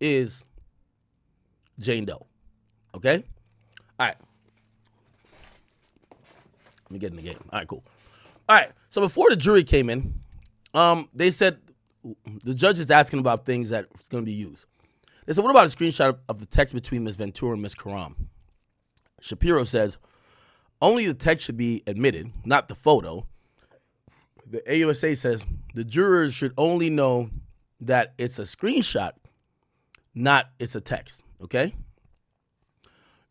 is Jane Doe. Okay? All right. Let me get in the game. All right, cool. All right. So before the jury came in, they said the judge is asking about things that's going to be used. They said, what about a screenshot of the text between Ms. Ventura and Ms. Karam? Shapiro says, only the text should be admitted, not the photo. The AUSA says the jurors should only know that it's a screenshot, not it's a text, okay?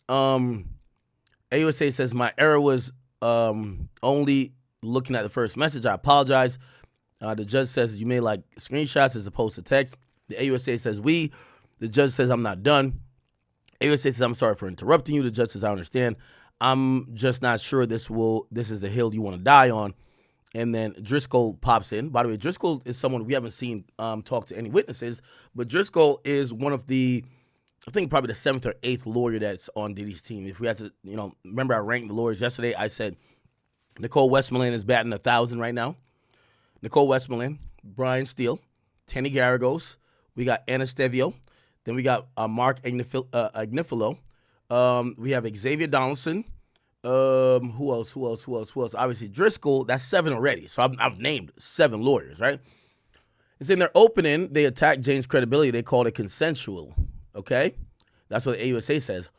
AUSA says my error was only looking at the first message. I apologize. The judge says you made like screenshots as opposed to text. The AUSA says we. The judge says I'm not done. AUSA says I'm sorry for interrupting you. The judge says I understand. I'm just not sure this is the hill you want to die on. And then Driscoll pops in. By the way, Driscoll is someone we haven't seen talk to any witnesses, but Driscoll is one of the, I think probably the 7th or 8th lawyer that's on Diddy's team. If we had to, remember I ranked the lawyers yesterday. I said Nicole Westmoreland is batting 1,000 right now. Nicole Westmoreland, Brian Steele, Tenny Garagos. We got Anastevio. Then we got Mark Agnifilo. We have Xavier Donaldson. Who else? Obviously Driscoll. That's 7 already. So I've named 7 lawyers, right? It's in their opening. They attacked Jane's credibility. They called it consensual. Okay, that's what the AUSA says.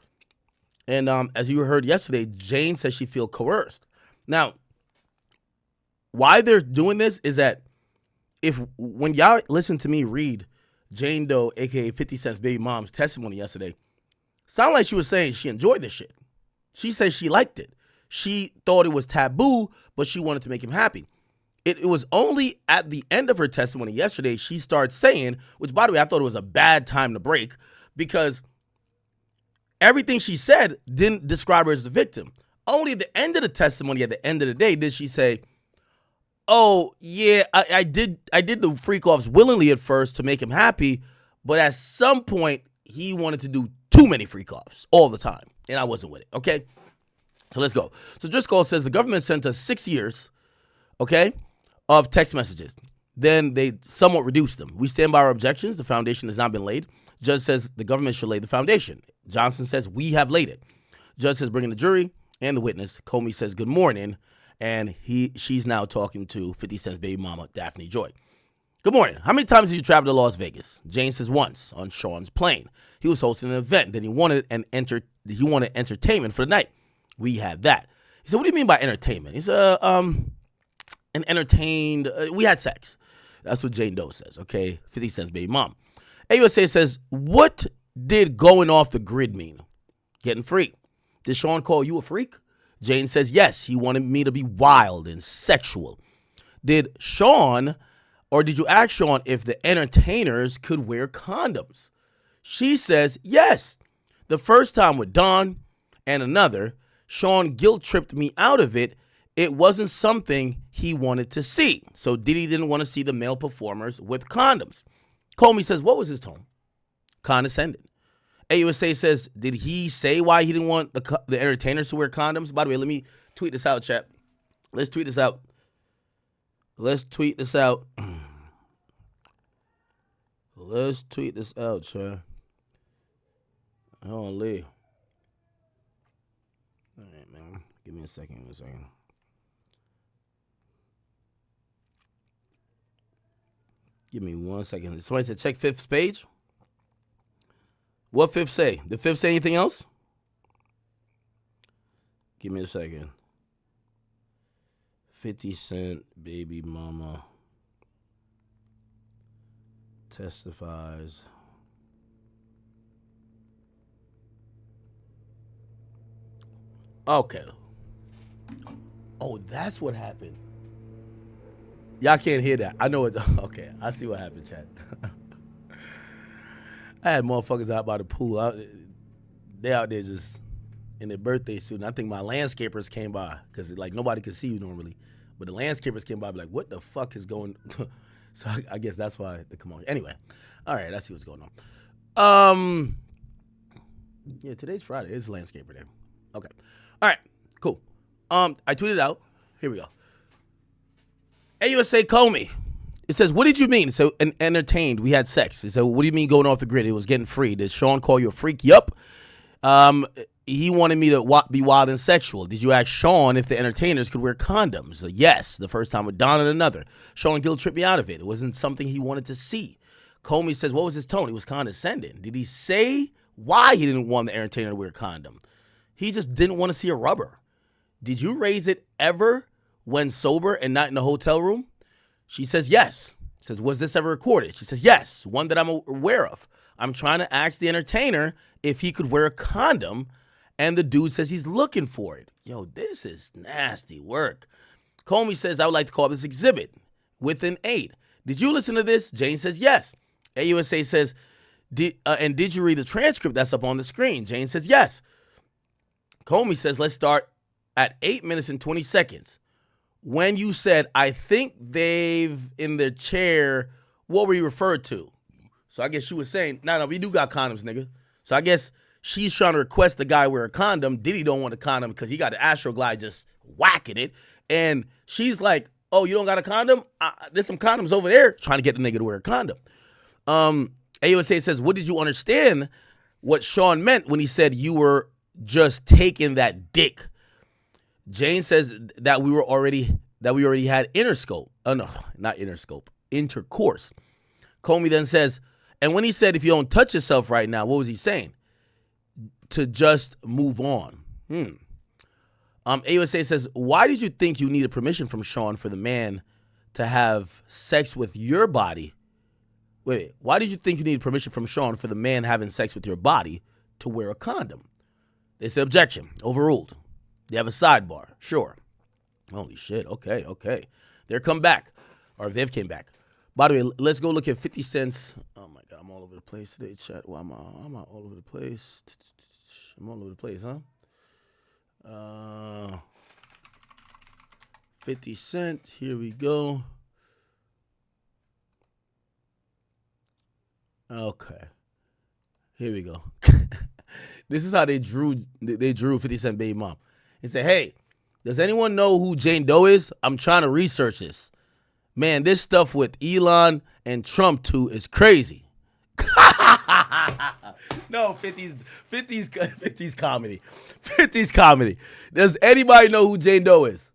And as you heard yesterday, Jane says she feels coerced. Now, why they're doing this is that when y'all listen to me read Jane Doe, aka 50 Cent's baby mom's testimony yesterday, sounded like she was saying she enjoyed this shit. She said she liked it. She thought it was taboo, but she wanted to make him happy. It was only at the end of her testimony yesterday she started saying, which by the way, I thought it was a bad time to break because everything she said didn't describe her as the victim. Only at the end of the testimony, at the end of the day, did she say, oh, yeah, I did the freak-offs willingly at first to make him happy, but at some point, he wanted to do too many freak-offs all the time, and I wasn't with it, okay? So let's go. So Driscoll says the government sent us 6 years, okay, of text messages. Then they somewhat reduced them. We stand by our objections. The foundation has not been laid. Judge says the government should lay the foundation. Johnson says we have laid it. Judge says bring in the jury and the witness. Comey says good morning, and she's now talking to 50 Cent's baby mama, Daphne Joy. Good morning. How many times have you traveled to Las Vegas? Jane says once on Sean's plane. He was hosting an event. Then he wanted entertainment for the night. We had that. He said, what do you mean by entertainment? He said, and entertained. We had sex. That's what Jane Doe says, okay? 50 Cent's baby mom. AUSA says, what did going off the grid mean? Getting free. Did Sean call you a freak? Jane says, yes, he wanted me to be wild and sexual. Did Sean, or did you ask Sean if the entertainers could wear condoms? She says, yes. The first time with Don and another, Sean guilt-tripped me out of it. It wasn't something he wanted to see. So Diddy didn't want to see the male performers with condoms. Comey says, what was his tone? Condescending. AUSA says, did he say why he didn't want the entertainers to wear condoms? By the way, let me tweet this out, chat. Let's tweet this out. Let's tweet this out, chat. Hold on, Lee. All right, man. Give me a second. Give me 1 second. Somebody said check fifth page. What fifth say? Did fifth say anything else? Give me a second. 50 Cent baby mama testifies. Okay. Oh, that's what happened. Y'all can't hear that. I know it. Okay, I see what happened, chat. I had motherfuckers out by the pool. They out there just in their birthday suit. And I think my landscapers came by because like nobody could see you normally. But the landscapers came by like, what the fuck is going on? So I guess that's why they come on. Anyway, all right, I see what's going on. Yeah, today's Friday. It's landscaper day. Okay. All right, cool. I tweeted out. Here we go. AUSA Comey It says, what did you mean? So, entertained. We had sex. It said, what do you mean going off the grid? It was getting free. Did Sean call you a freak? Yup. He wanted me to be wild and sexual. Did you ask Sean if the entertainers could wear condoms? So, yes. The first time with Don and another. Sean guilt tripped me out of it. It wasn't something he wanted to see. Comey says, what was his tone? He was condescending. Did he say why he didn't want the entertainer to wear a condom? He just didn't want to see a rubber. Did you raise it ever when sober and not in the hotel room? She says, yes. Says, was this ever recorded? She says, yes, one that I'm aware of. I'm trying to ask the entertainer if he could wear a condom, and the dude says he's looking for it. Yo, this is nasty work. Comey says, I would like to call this exhibit with an 8. Did you listen to this? Jane says, yes. AUSA says, and did you read the transcript that's up on the screen? Jane says, yes. Comey says, let's start at 8 minutes and 20 seconds. When you said, I think they've in their chair, what were you referred to? So I guess she was saying, no, we do got condoms, nigga. So I guess she's trying to request the guy wear a condom. Diddy don't want a condom because he got the Astroglide just whacking it. And she's like, oh, you don't got a condom? There's some condoms over there, trying to get the nigga to wear a condom. AUSA says, what did you understand what Sean meant when he said you were just taking that dick? Jane says that we already had interscope. Oh, no, not interscope. Intercourse. Comey then says, and when he said if you don't touch yourself right now, what was he saying? To just move on. AUSA says, why did you think you needed permission from Sean for the man to have sex with your body? Wait, why did you think you needed permission from Sean for the man having sex with your body to wear a condom? They say objection. Overruled. They have a sidebar. Sure. Holy shit. Okay. They're come back. Or if they've came back. By the way, let's go look at 50 Cent's. Oh, my God. I'm all over the place today, chat. Well, I'm all over the place. I'm all over the place, huh? 50 Cent. Here we go. Okay. Here we go. This is how they drew 50 Cent baby mom. He said, hey, does anyone know who Jane Doe is? I'm trying to research this. Man, this stuff with Elon and Trump too is crazy. No, 50's comedy. 50's comedy. Does anybody know who Jane Doe is?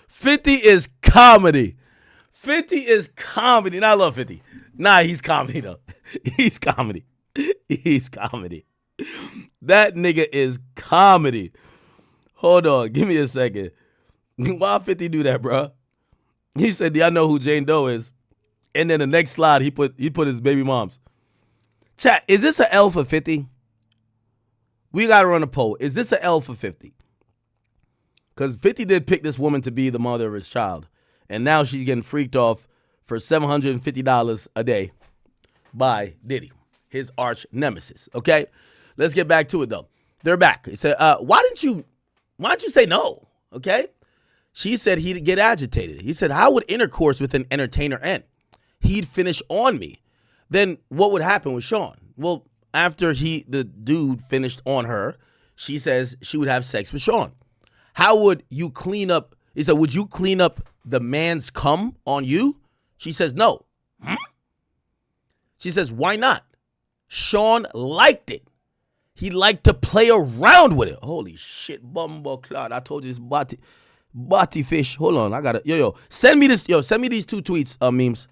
50 is comedy. 50 is comedy. And I love 50. Nah, he's comedy though. He's comedy. He's comedy. That nigga is comedy. Hold on, give me a second. Why 50 do that, bro? He said, "I know who Jane Doe is," and then the next slide he put his baby moms. Chat, is this an L for 50? We gotta run a poll. Is this an L for 50? Because 50 did pick this woman to be the mother of his child, and now she's getting freaked off for $750 a day by Diddy, his arch nemesis. Okay, let's get back to it though. They're back. He said, why didn't you say no? Okay. She said he'd get agitated. He said, how would intercourse with an entertainer end? He'd finish on me. Then what would happen with Sean? Well, after the dude finished on her, she says she would have sex with Sean. How would you clean up? He said, would you clean up the man's cum on you? She says, no. She says, why not? Sean liked it. He liked to play around with it. Holy shit, bumbo cloud. I told you this body fish. Hold on, I gotta send me this. Send me these 2 tweets.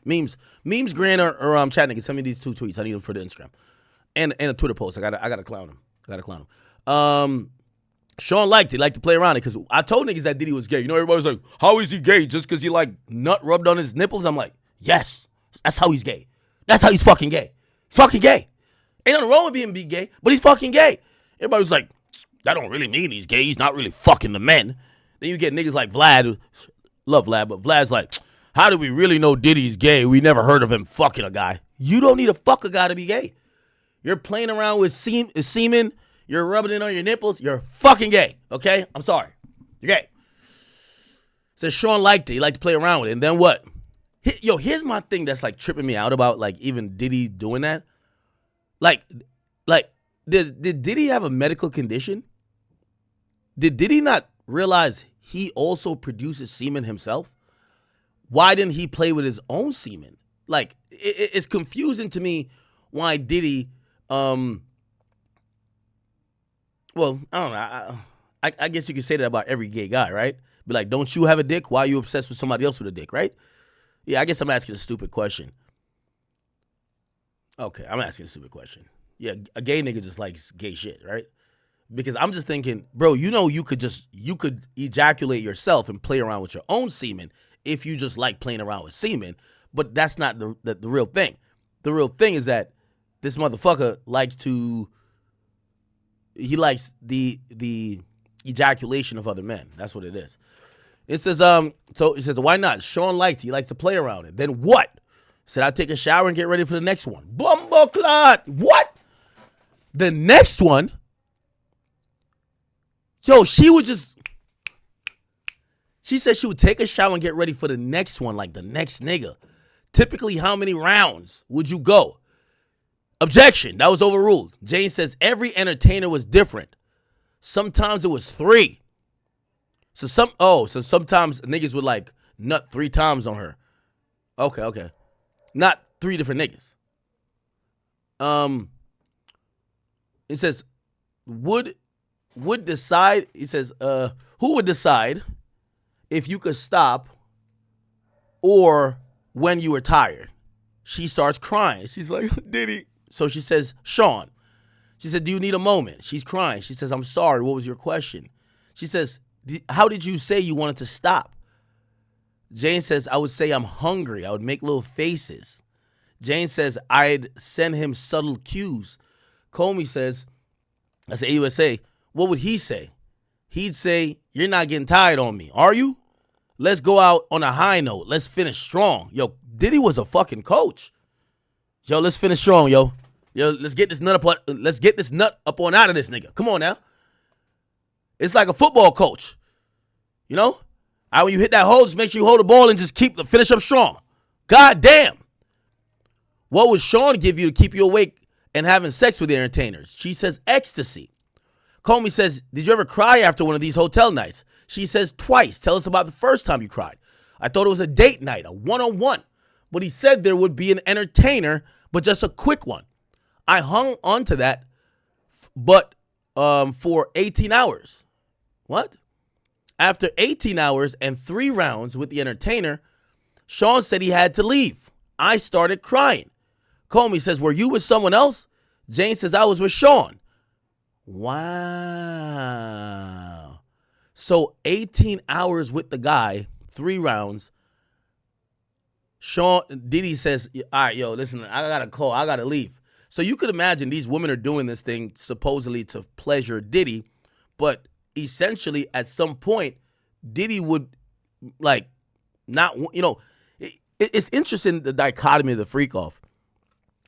Memes. Grand or chat niggas. Send me these 2 tweets. I need them for the Instagram and a Twitter post. I gotta clown him. Sean liked it. He liked to play around it because I told niggas that Diddy was gay. Everybody was like, how is he gay? Just because he like nut rubbed on his nipples? I'm like, yes, that's how he's gay. That's how he's fucking gay. Fucking gay. Ain't nothing wrong with being gay, but he's fucking gay. Everybody was like, that don't really mean he's gay. He's not really fucking the men. Then you get niggas like Vlad. Love Vlad, but Vlad's like, how do we really know Diddy's gay? We never heard of him fucking a guy. You don't need to fuck a guy to be gay. You're playing around with semen. You're rubbing it on your nipples. You're fucking gay, okay? I'm sorry. You're gay. Says Sean liked it. He liked to play around with it. And then what? Here's my thing that's like tripping me out about like even Diddy doing that. Like, did Diddy have a medical condition? Did Diddy not realize he also produces semen himself? why didn't he play with his own semen? Like, it's confusing to me why Diddy, well, I don't know. I guess you could say that about every gay guy, right? Be like, don't you have a dick? Why are you obsessed with somebody else with a dick, right? Yeah, I guess I'm asking a stupid question. Okay, I'm asking a stupid question. Yeah, a gay nigga just likes gay shit, right? Because I'm just thinking, bro, you could ejaculate yourself and play around with your own semen if you just like playing around with semen, but that's not the real thing. The real thing is that this motherfucker likes the ejaculation of other men. That's what it is. It says, so it says, why not? Sean he likes to play around it. Then what? Said, I'll take a shower and get ready for the next one. Bumbleclot. What? The next one? Yo, she said she would take a shower and get ready for the next one, like the next nigga. Typically, how many rounds would you go? Objection. That was overruled. Jane says every entertainer was different. Sometimes it was 3. So sometimes niggas would like nut 3 times on her. Okay. Not 3 different niggas. It says would decide. He says who would decide if you could stop or when you were tired? She starts crying. She's like, Diddy. So she says, Sean. She said, do you need a moment? She's crying. She says, I'm sorry. What was your question? She says, how did you say you wanted to stop? Jane says, I would say I'm hungry. I would make little faces. Jane says, I'd send him subtle cues. Comey says, that's the AUSA. What would he say? He'd say, you're not getting tired on me, are you? Let's go out on a high note. Let's finish strong. Yo, Diddy was a fucking coach. Yo, let's finish strong, yo. Yo, let's get this nut up on out of this nigga. Come on now. It's like a football coach. You know? When you hit that hole, just make sure you hold the ball and just finish up strong. God damn. What would Sean give you to keep you awake and having sex with the entertainers? She says ecstasy. Comey says, did you ever cry after one of these hotel nights? She says twice. Tell us about the first time you cried. I thought it was a date night, a one-on-one. But he said there would be an entertainer, but just a quick one. I hung on to that, but for 18 hours. What? After 18 hours and 3 rounds with the entertainer, Sean said he had to leave. I started crying. Comey says, were you with someone else? Jane says, I was with Sean. Wow. So 18 hours with the guy, 3 rounds. Diddy says, all right, yo, listen, I got a call. I got to leave. So you could imagine these women are doing this thing supposedly to pleasure Diddy, but essentially at some point, Diddy would like not, you know, it's interesting the dichotomy of the freak off.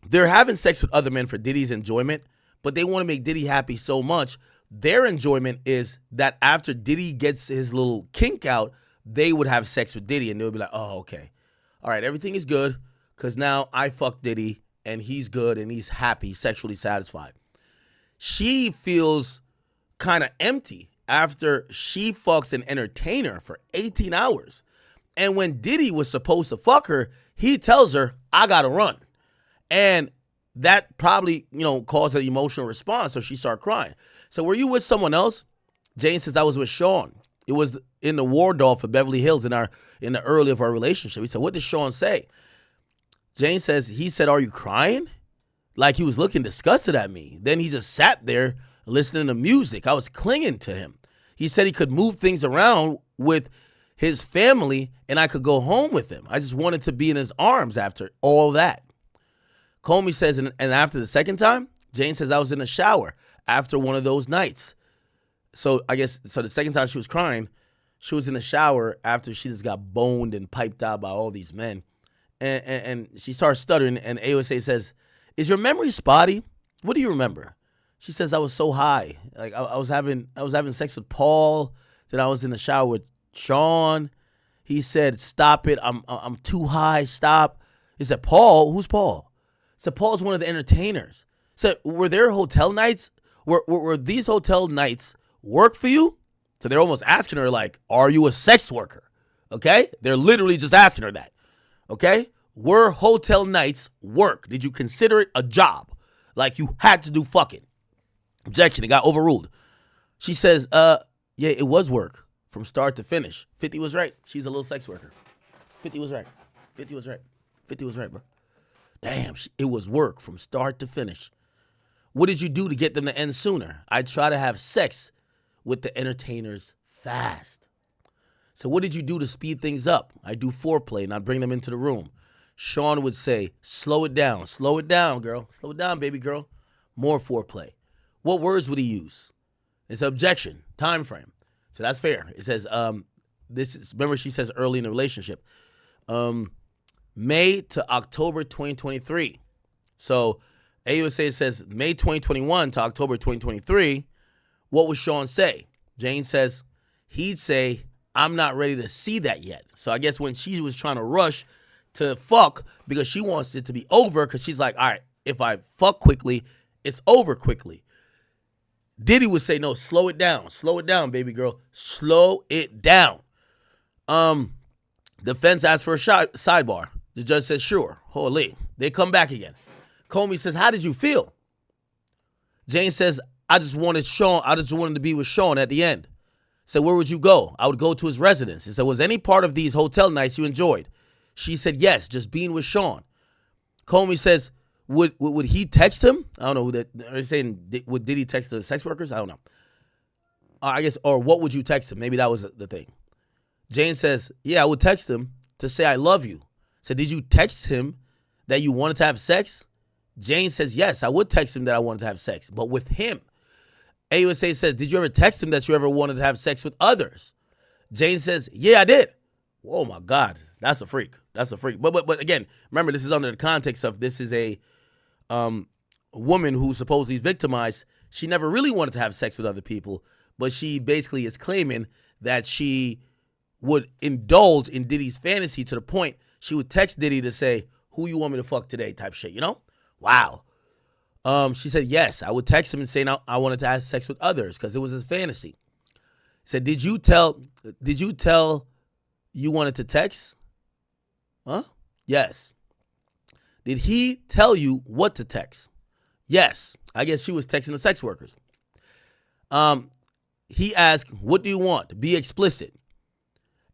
They're having sex with other men for Diddy's enjoyment, but they want to make Diddy happy so much. Their enjoyment is that after Diddy gets his little kink out, they would have sex with Diddy and they would be like, oh, okay. All right, everything is good because now I fucked Diddy and he's good and he's happy, sexually satisfied. She feels kind of empty after she fucks an entertainer for 18 hours. And when Diddy was supposed to fuck her, he tells her, I got to run. And that probably, caused an emotional response. So she started crying. So were you with someone else? Jane says, I was with Sean. It was in the Waldorf of Beverly Hills in the early of our relationship. He said, what did Sean say? Jane says, he said, are you crying? Like he was looking disgusted at me. Then he just sat there listening to music. I was clinging to him. He said he could move things around with his family and I could go home with him. I just wanted to be in his arms after all that. Comey says, and after the second time, Jane says, I was in the shower after one of those nights. So I guess, the second time she was crying, she was in the shower after she just got boned and piped out by all these men. And she starts stuttering and AOSA says, is your memory spotty? What do you remember? She says, I was so high. Like I was having sex with Paul. Then I was in the shower with Sean. He said, stop it. I'm too high. Stop. He said, Paul? Who's Paul? He said, Paul's one of the entertainers. So were there hotel nights? Were these hotel nights work for you? So they're almost asking her like, are you a sex worker? Okay? They're literally just asking her that. Okay? Were hotel nights work? Did you consider it a job? Like you had to do fucking. Objection. It got overruled. She says, yeah, it was work from start to finish. 50 was right. She's a little sex worker. 50 was right. 50 was right. 50 was right, bro. Damn, it was work from start to finish. What did you do to get them to end sooner? I try to have sex with the entertainers fast. So what did you do to speed things up? I do foreplay and I bring them into the room. Sean would say, slow it down, girl. Slow it down, baby girl. More foreplay. What words would he use? It's an objection, time frame. So that's fair. It says, remember she says early in the relationship. May to October 2023. So AUSA says May 2021 to October 2023. What would Sean say? Jane says he'd say, I'm not ready to see that yet. So I guess when she was trying to rush to fuck because she wants it to be over because she's like, all right, if I fuck quickly, it's over quickly. Diddy would say, no, slow it down, baby girl. Slow it down. Defense asks for a sidebar. The judge says, sure. Holy. They come back again. Comey says, how did you feel? Jane says, I just wanted to be with Sean at the end. Said, where would you go? I would go to his residence. He said, was any part of these hotel nights you enjoyed? She said, yes, just being with Sean. Comey says, would he text him? I don't know. Are they saying, did he text the sex workers? I don't know. I guess, or what would you text him? Maybe that was the thing. Jane says, yeah, I would text him to say I love you. So did you text him that you wanted to have sex? Jane says, yes, I would text him that I wanted to have sex, but with him. AUSA says, did you ever text him that you ever wanted to have sex with others? Jane says, yeah, I did. Oh my God, that's a freak. That's a freak. But again, remember, this is under the context of this is a woman who supposedly is victimized. She never really wanted to have sex with other people, but she basically is claiming that she would indulge in Diddy's fantasy to the point she would text Diddy to say, who you want me to fuck today type shit, you know? Wow. She said, yes, I would text him and say I wanted to have sex with others because it was his fantasy. Said, did you tell you wanted to text? Huh? Yes. Did he tell you what to text? Yes. I guess she was texting the sex workers. He asked, what do you want? Be explicit.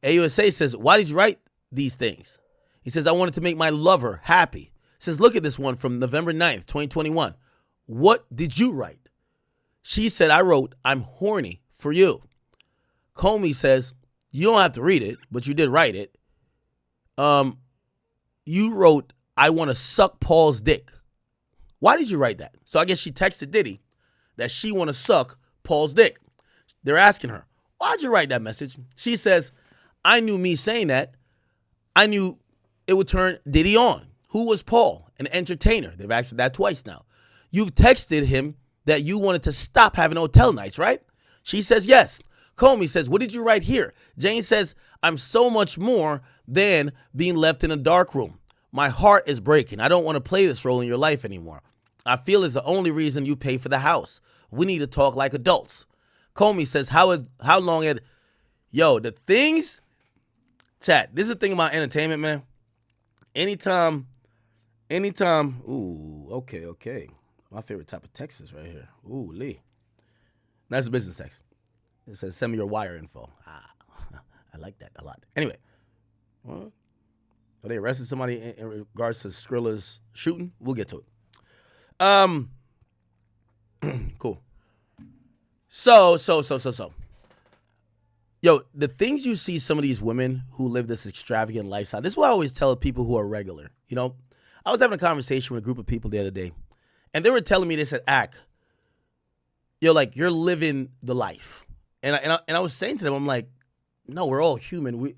AUSA says, why did you write these things? He says, I wanted to make my lover happy. He says, look at this one from November 9th, 2021. What did you write? She said, I wrote, I'm horny for you. Comey says, you don't have to read it, but you did write it. You wrote, I want to suck Paul's dick. Why did you write that? So I guess she texted Diddy that she want to suck Paul's dick. They're asking her, why'd you write that message? She says, I knew me saying that. I knew it would turn Diddy on. Who was Paul? An entertainer. They've asked that twice now. You've texted him that you wanted to stop having hotel nights, right? She says, yes. Comey says, what did you write here? Jane says, I'm so much more than being left in a dark room. My heart is breaking. I don't want to play this role in your life anymore. I feel it's the only reason you pay for the house. We need to talk like adults. Comey says, how long had, the things, chat, this is the thing about entertainment, man. Anytime, ooh, okay. My favorite type of text is right here. Ooh, Lee. That's a business text. It says, send me your wire info. I like that a lot. Anyway, are they arrested somebody in regards to Skrilla's shooting? We'll get to it. Cool. So. The things you see some of these women who live this extravagant lifestyle, this is what I always tell people who are regular. I was having a conversation with a group of people the other day, and they were telling me, they said, you're living the life. And I was saying to them, I'm like, no, we're all human.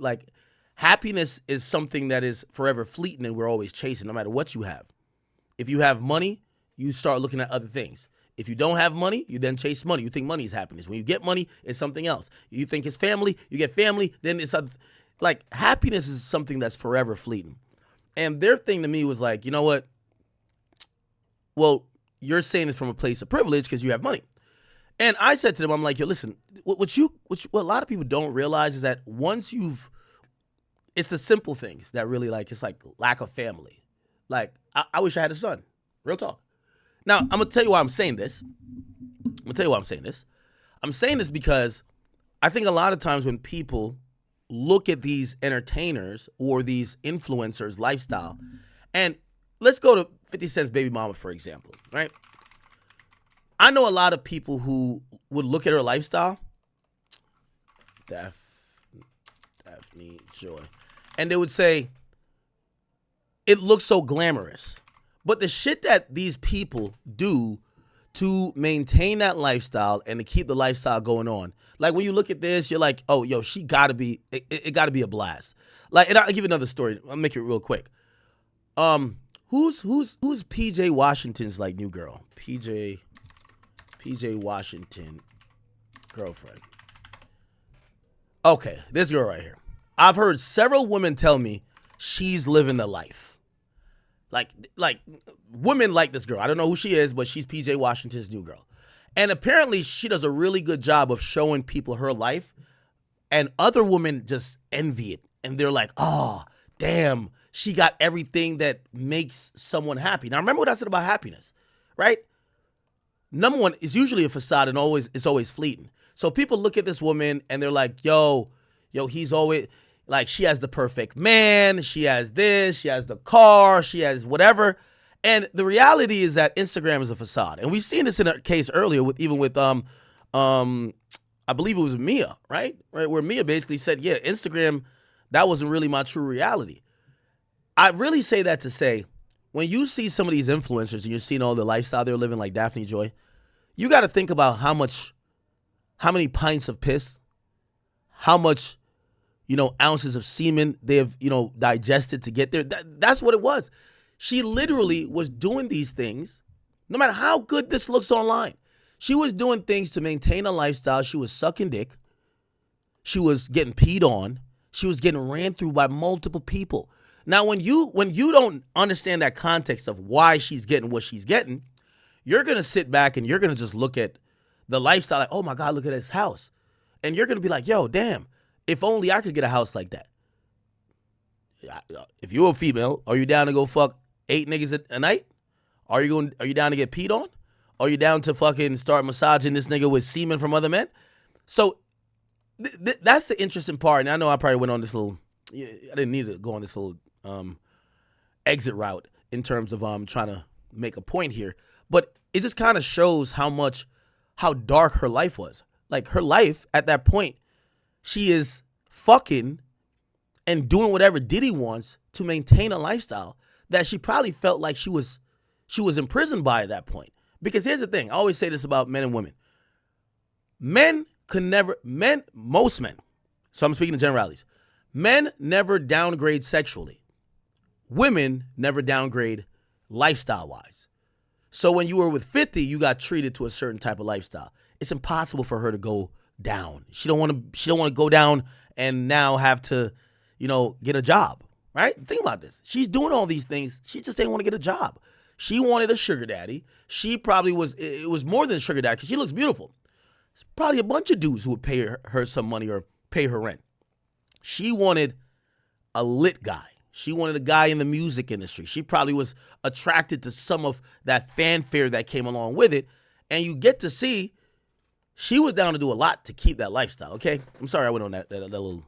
Happiness is something that is forever fleeting and we're always chasing no matter what you have. If you have money, you start looking at other things. If you don't have money, you then chase money. You think money is happiness. When you get money, it's something else. You think it's family, you get family, then it's happiness is something that's forever fleeting. And their thing to me was like, you know what? Well, you're saying this from a place of privilege because you have money. And I said to them, I'm like, listen, what a lot of people don't realize is that once you've it's the simple things that really like, it's like lack of family. Like, I wish I had a son. Real talk. Now, I'm going to tell you why I'm saying this. I'm saying this because I think a lot of times when people look at these entertainers or these influencers' lifestyle, and let's go to 50 Cent's baby mama, for example, right? I know a lot of people who would look at her lifestyle, Daphne Joy, and they would say, it looks so glamorous. But the shit that these people do to maintain that lifestyle and to keep the lifestyle going on, like when you look at this, you're like, oh, yo, she gotta be, it gotta be a blast. Like, and I'll give you another story. I'll make it real quick. Who's PJ Washington's like new girl? PJ Washington girlfriend. Okay, this girl right here. I've heard several women tell me she's living the life. Like women like this girl. I don't know who she is, but she's PJ Washington's new girl. And apparently she does a really good job of showing people her life. And other women just envy it. And they're like, oh, damn, she got everything that makes someone happy. Now, remember what I said about happiness, right? Number one, it's usually a facade and it's always fleeting. So people look at this woman and they're like, yo, he's always, like, she has the perfect man, she has this, she has the car, she has whatever. And the reality is that Instagram is a facade. And we've seen this in a case earlier with I believe it was Mia, right? Where Mia basically said, yeah, Instagram, that wasn't really my true reality. I really say that to say, when you see some of these influencers and you're seeing all the lifestyle they're living like Daphne Joy, you got to think about how many pints of piss, how much, ounces of semen they have, digested to get there. That's what it was. She literally was doing these things, no matter how good this looks online. She was doing things to maintain a lifestyle. She was sucking dick. She was getting peed on. She was getting ran through by multiple people. Now, when you don't understand that context of why she's getting what she's getting, you're going to sit back and you're going to just look at the lifestyle like, oh my God, look at this house. And you're going to be like, yo, damn, if only I could get a house like that. If you're a female, are you down to go fuck 8 niggas a night? Are you down to get peed on? Are you down to fucking start massaging this nigga with semen from other men? So that's the interesting part. And I know I probably went on this little, I didn't need to go on this little exit route in terms of trying to make a point here. But it just kind of shows how dark her life was. Like, her life at that point, she is fucking and doing whatever Diddy wants to maintain a lifestyle that she probably felt like she was imprisoned by at that point. Because here's the thing. I always say this about men and women. Most men, so I'm speaking in generalities, men never downgrade sexually. Women never downgrade lifestyle-wise. So when you were with 50, you got treated to a certain type of lifestyle. It's impossible for her to go down. She don't want to go down and now have to, get a job, right? Think about this. She's doing all these things. She just didn't want to get a job. She wanted a sugar daddy. She probably it was more than a sugar daddy because she looks beautiful. It's probably a bunch of dudes who would pay her some money or pay her rent. She wanted a lit guy. She wanted a guy in the music industry. She probably was attracted to some of that fanfare that came along with it. And you get to see she was down to do a lot to keep that lifestyle, okay? I'm sorry I went on that little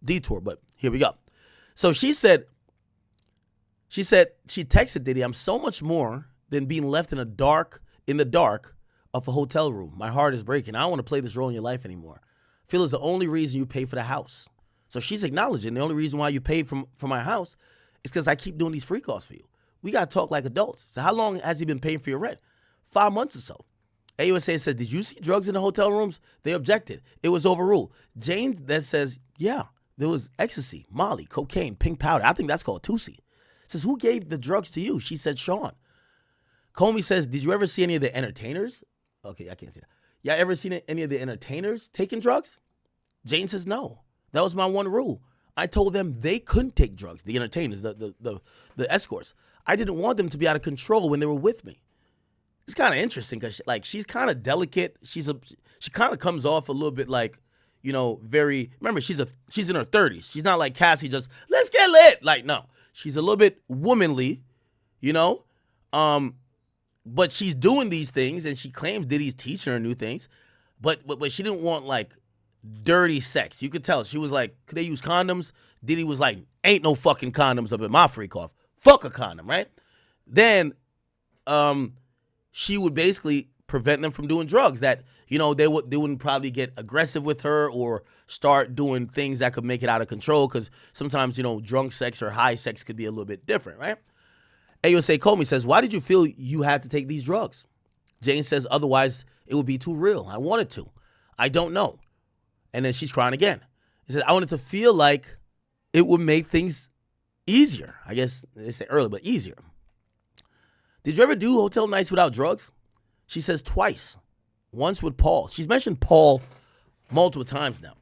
detour, but here we go. So she texted Diddy, I'm so much more than being left in the dark of a hotel room. My heart is breaking. I don't want to play this role in your life anymore. I feel it's the only reason you pay for the house. So she's acknowledging the only reason why you paid for my house is because I keep doing these free calls for you. We got to talk like adults. So how long has he been paying for your rent? 5 months or so. AUSA says, did you see drugs in the hotel rooms? They objected. It was overruled. James then says, yeah, there was ecstasy, Molly, cocaine, pink powder. I think that's called Tusi. Says, who gave the drugs to you? She said, Sean. Comey says, did you ever see any of the entertainers? Okay, I can't see that. Y'all ever seen any of the entertainers taking drugs? Jane says, no. That was my one rule. I told them they couldn't take drugs, the entertainers, the escorts. I didn't want them to be out of control when they were with me. It's kind of interesting because she's kind of delicate. She kind of comes off a little bit like, very. Remember, she's in her 30s. She's not like Cassie, just let's get lit. Like, no, she's a little bit womanly, you know. But she's doing these things, and she claims Diddy's teaching her new things. But she didn't want like dirty sex. You could tell she was like, could they use condoms? Diddy was like, ain't no fucking condoms up in my freak off. Fuck a condom, right? Then, she would basically prevent them from doing drugs that, they wouldn't probably get aggressive with her or start doing things that could make it out of control, because sometimes, drunk sex or high sex could be a little bit different, right? AUSA Comey says, why did you feel you had to take these drugs? Jane says, otherwise it would be too real. I wanted to. I don't know. And then she's crying again. He said, I wanted to feel like it would make things easier. I guess they say earlier, but easier. Did you ever do hotel nights without drugs? She says twice. Once with Paul. She's mentioned Paul multiple times now.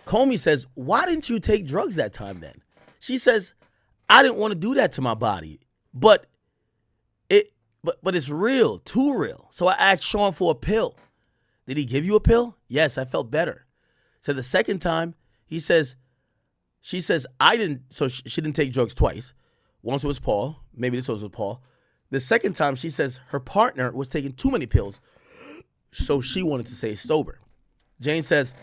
Comey says, why didn't you take drugs that time then? She says, I didn't want to do that to my body. But it's real, too real. So I asked Sean for a pill. Did he give you a pill? Yes, I felt better. So the second time, she says, I didn't, so she didn't take drugs twice. Once it was Paul, maybe this was with Paul. The second time, she says her partner was taking too many pills, so she wanted to stay sober. Jane says,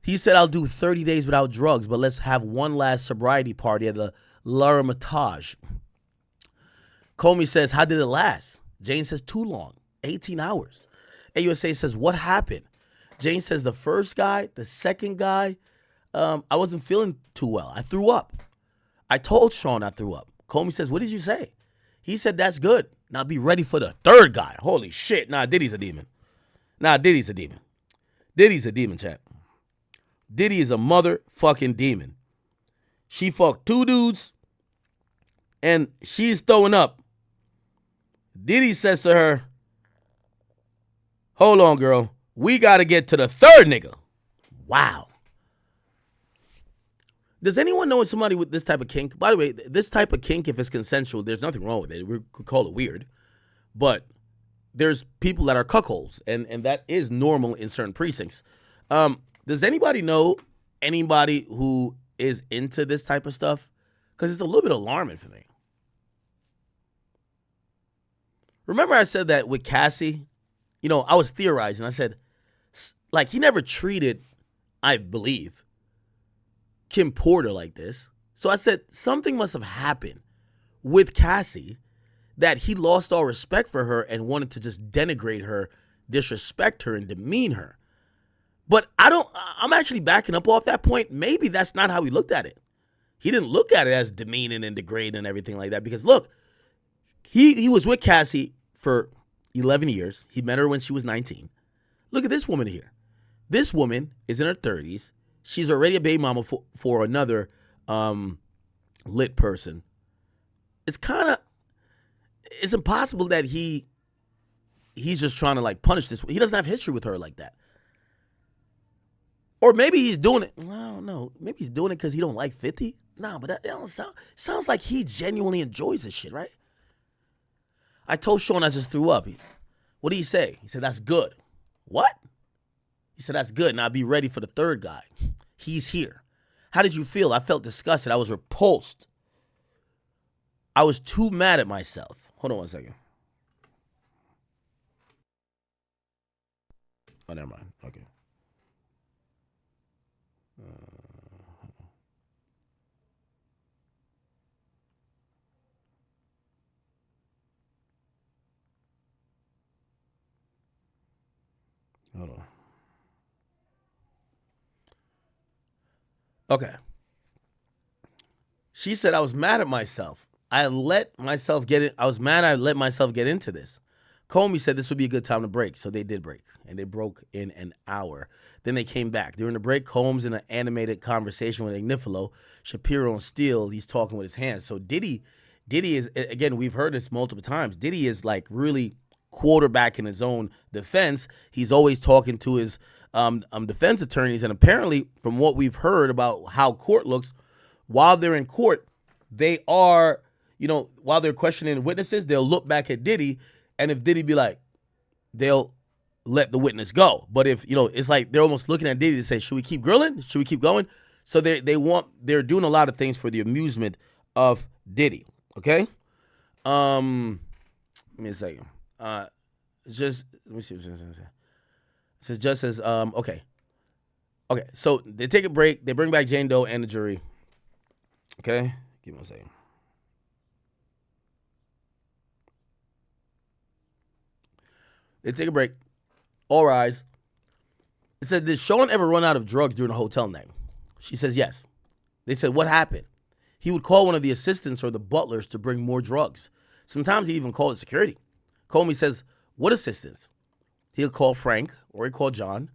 he said, I'll do 30 days without drugs, but let's have one last sobriety party at the L'Hermitage. Comey says, how did it last? Jane says, too long, 18 hours. AUSA says, what happened? Jane says, the first guy, the second guy, I wasn't feeling too well. I threw up. I told Sean I threw up. Comey says, what did you say? He said, that's good. Now be ready for the third guy. Holy shit. Nah, Diddy's a demon. Diddy's a demon, chat. Diddy is a motherfucking demon. She fucked two dudes, and she's throwing up. Diddy says to her, hold on, girl. We got to get to the third nigga. Wow. Does anyone know somebody with this type of kink? By the way, this type of kink, if it's consensual, there's nothing wrong with it. We could call it weird. But there's people that are cuckolds, and that is normal in certain precincts. Does anybody know anybody who is into this type of stuff? Because it's a little bit alarming for me. Remember I said that with Cassie? I was theorizing. I said, like, he never treated, I believe, Kim Porter like this. So I said something must have happened with Cassie that he lost all respect for her and wanted to just denigrate her, disrespect her, and demean her. But I'm actually backing up off that point. Maybe that's not how he looked at it. He didn't look at it as demeaning and degrading and everything like that. Because look, he was with Cassie for 11 years. He met her when she was 19. Look at this woman here. This woman is in her 30s. She's already a baby mama for another lit person. It's impossible that he's just trying to like punish this. He doesn't have history with her like that. Or maybe he's doing it. I don't know. Maybe he's doing it because he don't like 50. No, but that don't sounds like he genuinely enjoys this shit, right? I told Sean I just threw up. What did he say? He said, that's good. What? He said, that's good. Now be ready for the third guy. He's here. How did you feel? I felt disgusted. I was repulsed. I was too mad at myself. Hold on one second. Oh, never mind. Okay. Hold on. Okay. She said, I was mad at myself. I let myself get it. I was mad I let myself get into this. Comey said this would be a good time to break. So they did break. And they broke in an hour. Then they came back. During the break, Combs in an animated conversation with Ignifilo, Shapiro and Steele, he's talking with his hands. So Diddy is, again, we've heard this multiple times. Diddy is like really quarterback in his own defense. He's always talking to his defense attorneys. And apparently, from what we've heard about how court looks, while they're in court, they are, while they're questioning witnesses, they'll look back at Diddy. And if Diddy be like, they'll let the witness go. But if, it's like they're almost looking at Diddy to say, should we keep grilling? Should we keep going? So they're doing a lot of things for the amusement of Diddy. Okay? Give me a second. Let me see. So just says, okay. Okay, so they take a break. They bring back Jane Doe and the jury. Okay? Give me a second. They take a break. All rise. It said, did Sean ever run out of drugs during a hotel night? She says yes. They said, what happened? He would call one of the assistants or the butlers to bring more drugs. Sometimes he even called security. Comey says, what assistants? He'll call Frank or he'll call John.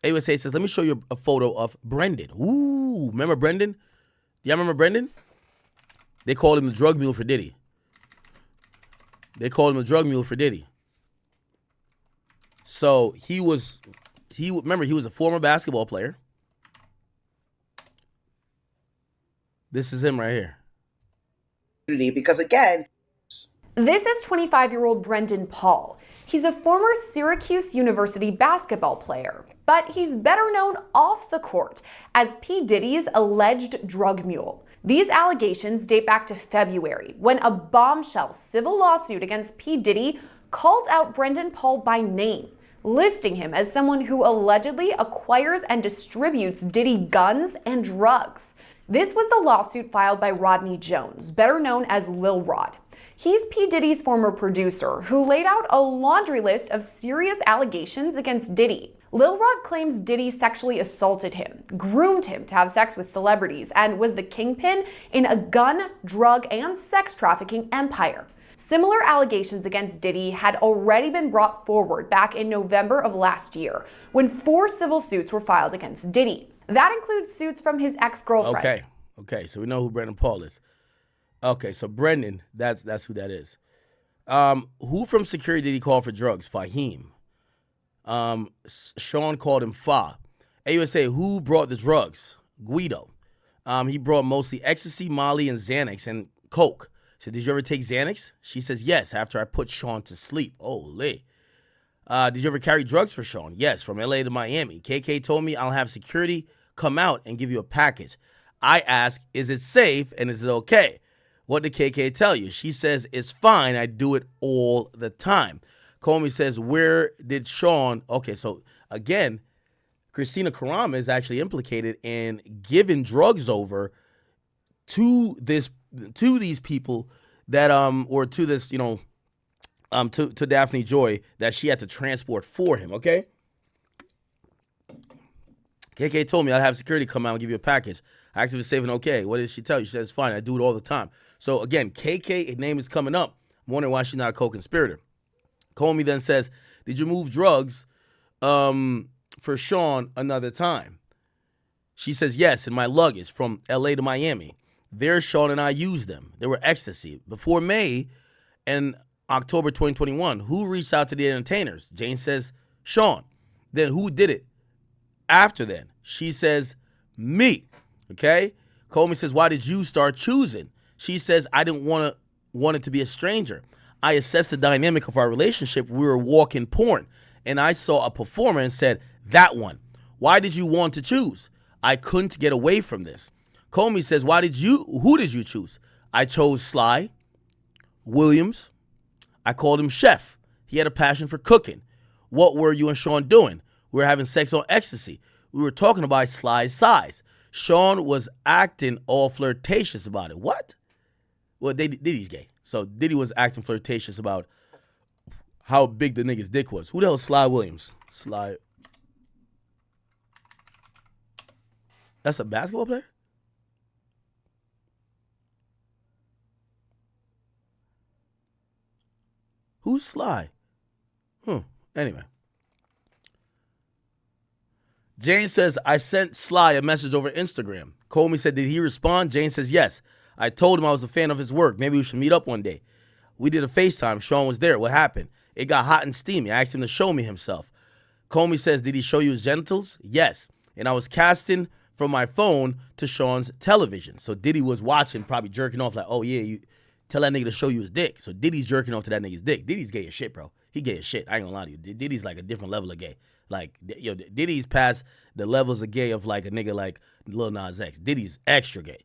AUSA says, let me show you a photo of Brendan. Ooh, remember Brendan? Y'all remember Brendan? They called him the drug mule for Diddy. So he was a former basketball player. This is him right here. Because again, this is 25-year-old Brendan Paul. He's a former Syracuse University basketball player, but he's better known off the court as P. Diddy's alleged drug mule. These allegations date back to February, when a bombshell civil lawsuit against P. Diddy called out Brendan Paul by name, listing him as someone who allegedly acquires and distributes Diddy guns and drugs. This was the lawsuit filed by Rodney Jones, better known as Lil Rod. He's P. Diddy's former producer, who laid out a laundry list of serious allegations against Diddy. Lil Rod claims Diddy sexually assaulted him, groomed him to have sex with celebrities, and was the kingpin in a gun, drug, and sex trafficking empire. Similar allegations against Diddy had already been brought forward back in November of last year, when 4 civil suits were filed against Diddy. That includes suits from his ex-girlfriend. Okay, so we know who Brendan Paul is. Okay, so Brendan, that's who that is. Who from security did he call for drugs? Fahim. Sean called him Fa. AUSA, who brought the drugs? Guido. He brought mostly ecstasy, Molly, and Xanax, and Coke. So did you ever take Xanax? She says, yes, after I put Sean to sleep. Holy. Did you ever carry drugs for Sean? Yes, from LA to Miami. KK told me I'll have security come out and give you a package. I asked, is it safe and is it okay? What did KK tell you? She says, it's fine. I do it all the time. Comey says, where did Sean... Okay, so again, Christina Karama is actually implicated in giving drugs over to these people that or to this, to Daphne Joy that she had to transport for him, okay? KK told me I'd have security come out and give you a package. I asked if it's safe and okay. What did she tell you? She says, fine, I do it all the time. So again, KK, his name is coming up. I'm wondering why she's not a co-conspirator. Comey then says, did you move drugs for Sean another time? She says, yes, in my luggage from LA to Miami. There, Sean and I used them. They were ecstasy. Before May and October 2021, who reached out to the entertainers? Jane says, Sean. Then who did it after then? She says, me. Okay? Comey says, why did you start choosing? She says, I didn't want it to be a stranger. I assessed the dynamic of our relationship. We were walking porn. And I saw a performer and said, that one. Why did you want to choose? I couldn't get away from this. Comey says, who did you choose? I chose Sly Williams. I called him Chef. He had a passion for cooking. What were you and Sean doing? We were having sex on ecstasy. We were talking about Sly's size. Sean was acting all flirtatious about it. What? Well, Diddy's gay. So Diddy was acting flirtatious about how big the nigga's dick was. Who the hell is Sly Williams? Sly. That's a basketball player? Who's Sly? Anyway. Jane says, I sent Sly a message over Instagram. Comey said, did he respond? Jane says, yes. I told him I was a fan of his work. Maybe we should meet up one day. We did a FaceTime. Sean was there. What happened? It got hot and steamy. I asked him to show me himself. Comey says, did he show you his genitals? Yes. And I was casting from my phone to Sean's television. So Diddy was watching, probably jerking off like, oh yeah, you tell that nigga to show you his dick. So Diddy's jerking off to that nigga's dick. Diddy's gay as shit, bro. He gay as shit. I ain't gonna lie to you. Diddy's like a different level of gay. Like, yo, Diddy's past the levels of gay of like a nigga like Lil Nas X. Diddy's extra gay.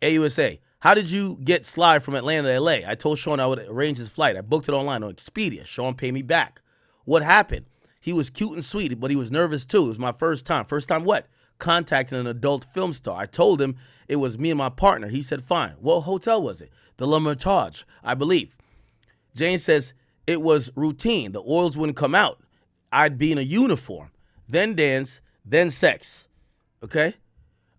AUSA, how did you get Sly from Atlanta to LA? I told Sean I would arrange his flight. I booked it online on Expedia. Sean paid me back. What happened? He was cute and sweet, but he was nervous too. It was my first time. First time what? Contacting an adult film star. I told him it was me and my partner. He said, fine. What hotel was it? The L'Hermitage, I believe. Jane says, it was routine. The oils wouldn't come out. I'd be in a uniform. Then dance, then sex. Okay?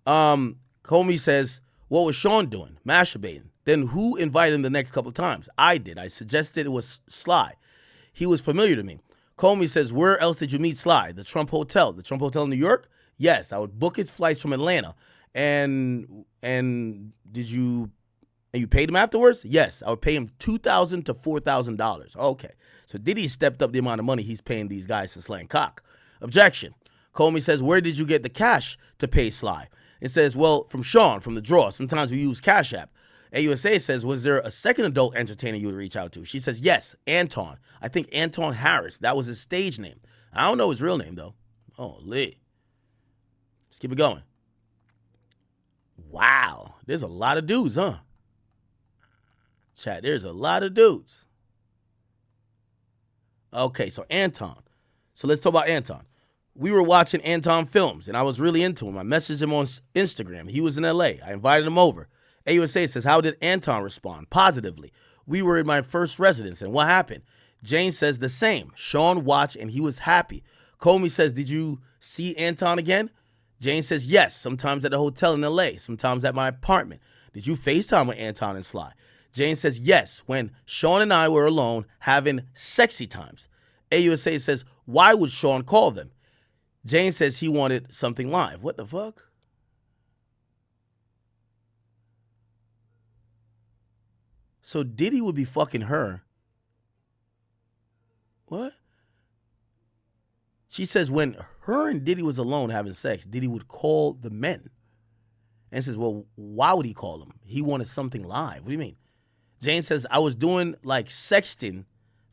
Comey says, what was Sean doing? Masturbating. Then who invited him the next couple of times? I did. I suggested it was Sly. He was familiar to me. Comey says, where else did you meet Sly? The Trump Hotel. The Trump Hotel in New York? Yes, I would book his flights from Atlanta. And you paid him afterwards? Yes, I would pay him $2,000 to $4,000. Okay, so Diddy stepped up the amount of money he's paying these guys to slang cock. Objection. Comey says, where did you get the cash to pay Sly? It says, well, from Sean, from the draw. Sometimes we use Cash App. AUSA says, was there a second adult entertainer you would reach out to? She says, yes, Anton. I think Anton Harris. That was his stage name. I don't know his real name, though. Oh, Lee. Let's keep it going. Wow. There's a lot of dudes, huh? Chat, there's a lot of dudes. Okay, so Anton. So let's talk about Anton. We were watching Anton films, and I was really into him. I messaged him on Instagram. He was in LA. I invited him over. AUSA says, how did Anton respond? Positively. We were in my first residence, and what happened? Jane says the same. Sean watched, and he was happy. Comey says, did you see Anton again? Jane says, yes, sometimes at the hotel in LA, sometimes at my apartment. Did you FaceTime with Anton and Sly? Jane says, yes, when Sean and I were alone having sexy times. AUSA says, why would Sean call them? Jane says he wanted something live. What the fuck? So Diddy would be fucking her. What? She says when her and Diddy was alone having sex, Diddy would call the men. And says, well, why would he call them? He wanted something live. What do you mean? Jane says, I was doing like sexting,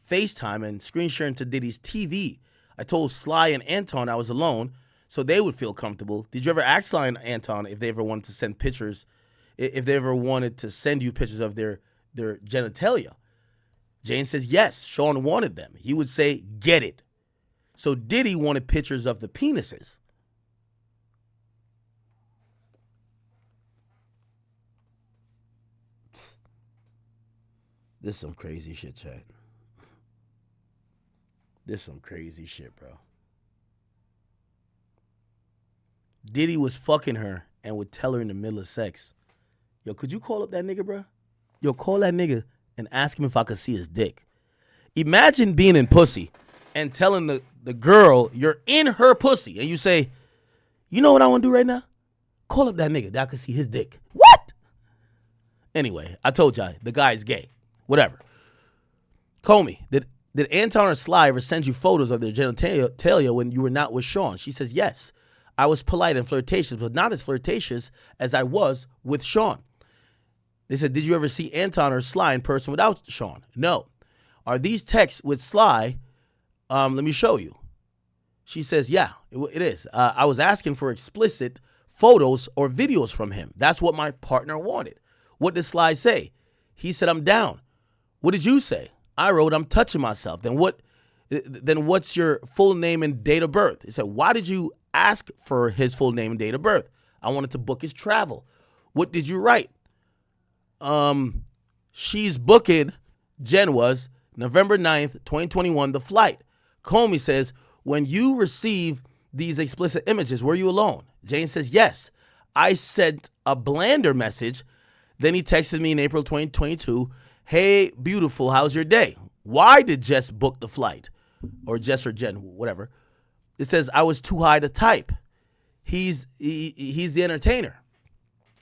FaceTime, and screen sharing to Diddy's TV. I told Sly and Anton I was alone so they would feel comfortable. Did you ever ask Sly and Anton if they ever wanted to send pictures, if they ever wanted to send you pictures of their genitalia? Jane says, yes, Sean wanted them. He would say, get it. So Diddy wanted pictures of the penises. This is some crazy shit, chat. This is some crazy shit, bro. Diddy was fucking her and would tell her in the middle of sex, yo, could you call up that nigga, bro? Yo, call that nigga and ask him if I could see his dick. Imagine being in pussy and telling the girl you're in her pussy and you say, you know what I want to do right now? Call up that nigga that I can see his dick. What? Anyway, I told y'all, the guy's gay. Whatever. Comey, did Anton or Sly ever send you photos of their genitalia when you were not with Sean? She says, yes. I was polite and flirtatious, but not as flirtatious as I was with Sean. They said, did you ever see Anton or Sly in person without Sean? No. Are these texts with Sly? Let me show you. She says, yeah, it is. I was asking for explicit photos or videos from him. That's what my partner wanted. What did Sly say? He said, I'm down. What did you say? I wrote, I'm touching myself. Then what's your full name and date of birth? He said, why did you ask for his full name and date of birth? I wanted to book his travel. What did you write? She's booking, Jen was, November 9th, 2021, the flight. Comey says, when you receive these explicit images, were you alone? Jane says, yes. I sent a blander message. Then he texted me in April 2022, hey, beautiful, how's your day? Why did Jess book the flight? Or Jess or Jen, whatever. It says, I was too high to type. He's the entertainer.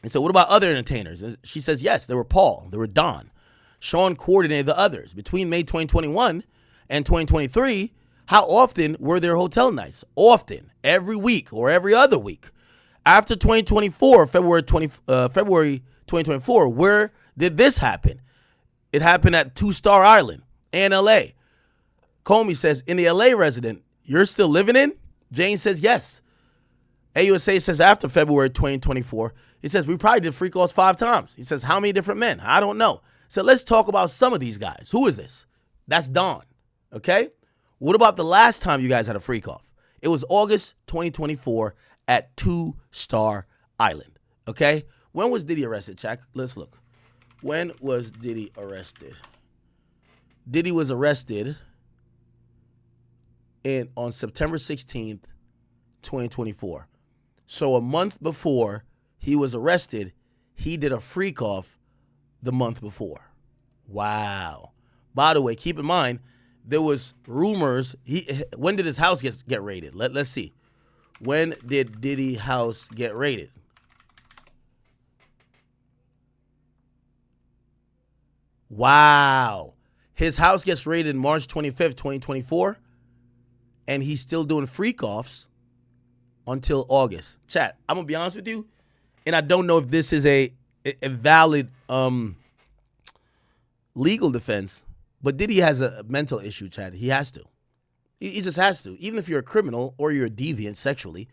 And so what about other entertainers? And she says, yes, there were Paul, there were Don. Sean coordinated the others. Between May 2021 and 2023, how often were there hotel nights? Often, every week or every other week. After 2024, February 2024, where did this happen? It happened at Two Star Island and LA. Comey says, in the LA resident, you're still living in? Jane says, yes. AUSA says after February 2024, he says, we probably did freak offs 5 times. He says, how many different men? I don't know. So let's talk about some of these guys. Who is this? That's Don. Okay? What about the last time you guys had a freak off? It was August 2024 at 2 Star Island. Okay? When was Diddy arrested, Jack? Let's look. When was Diddy arrested? Diddy was arrested on September 16th, 2024. So a month before he was arrested, he did a freak off the month before. Wow. By the way, keep in mind, there was rumors. When did his house get raided? Let's see. When did Diddy house get raided? Wow. His house gets raided March 25th, 2024. And he's still doing freak offs until August. Chat, I'm going to be honest with you. And I don't know if this is a valid legal defense. But Diddy has a mental issue, Chad. He has to. He just has to. Even if you're a criminal or you're a deviant sexually,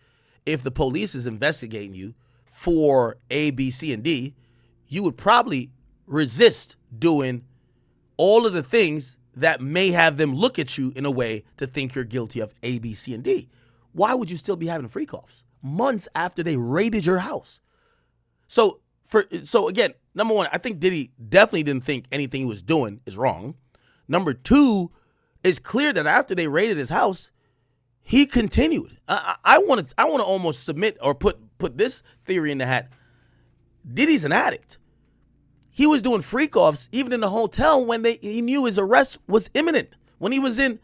if the police is investigating you for A, B, C, and D, you would probably resist doing all of the things that may have them look at you in a way to think you're guilty of A, B, C, and D. Why would you still be having freak offs months after they raided your house? So again, number one, I think Diddy definitely didn't think anything he was doing is wrong. Number two, it's clear that after they raided his house, he continued. I want to almost submit or put this theory in the hat. Diddy's an addict. He was doing freak offs even in the hotel when he knew his arrest was imminent. When he was in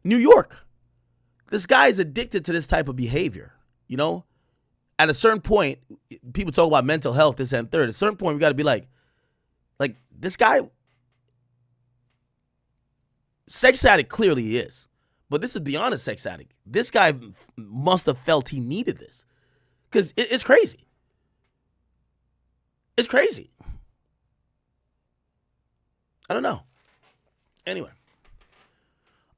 New York. This guy is addicted to this type of behavior. You know, at a certain point, people talk about mental health, this and third. At a certain point, we got to be like this guy, sex addict clearly he is. But this is beyond a sex addict. This guy must have felt he needed this. Because it's crazy. It's crazy. I don't know. Anyway.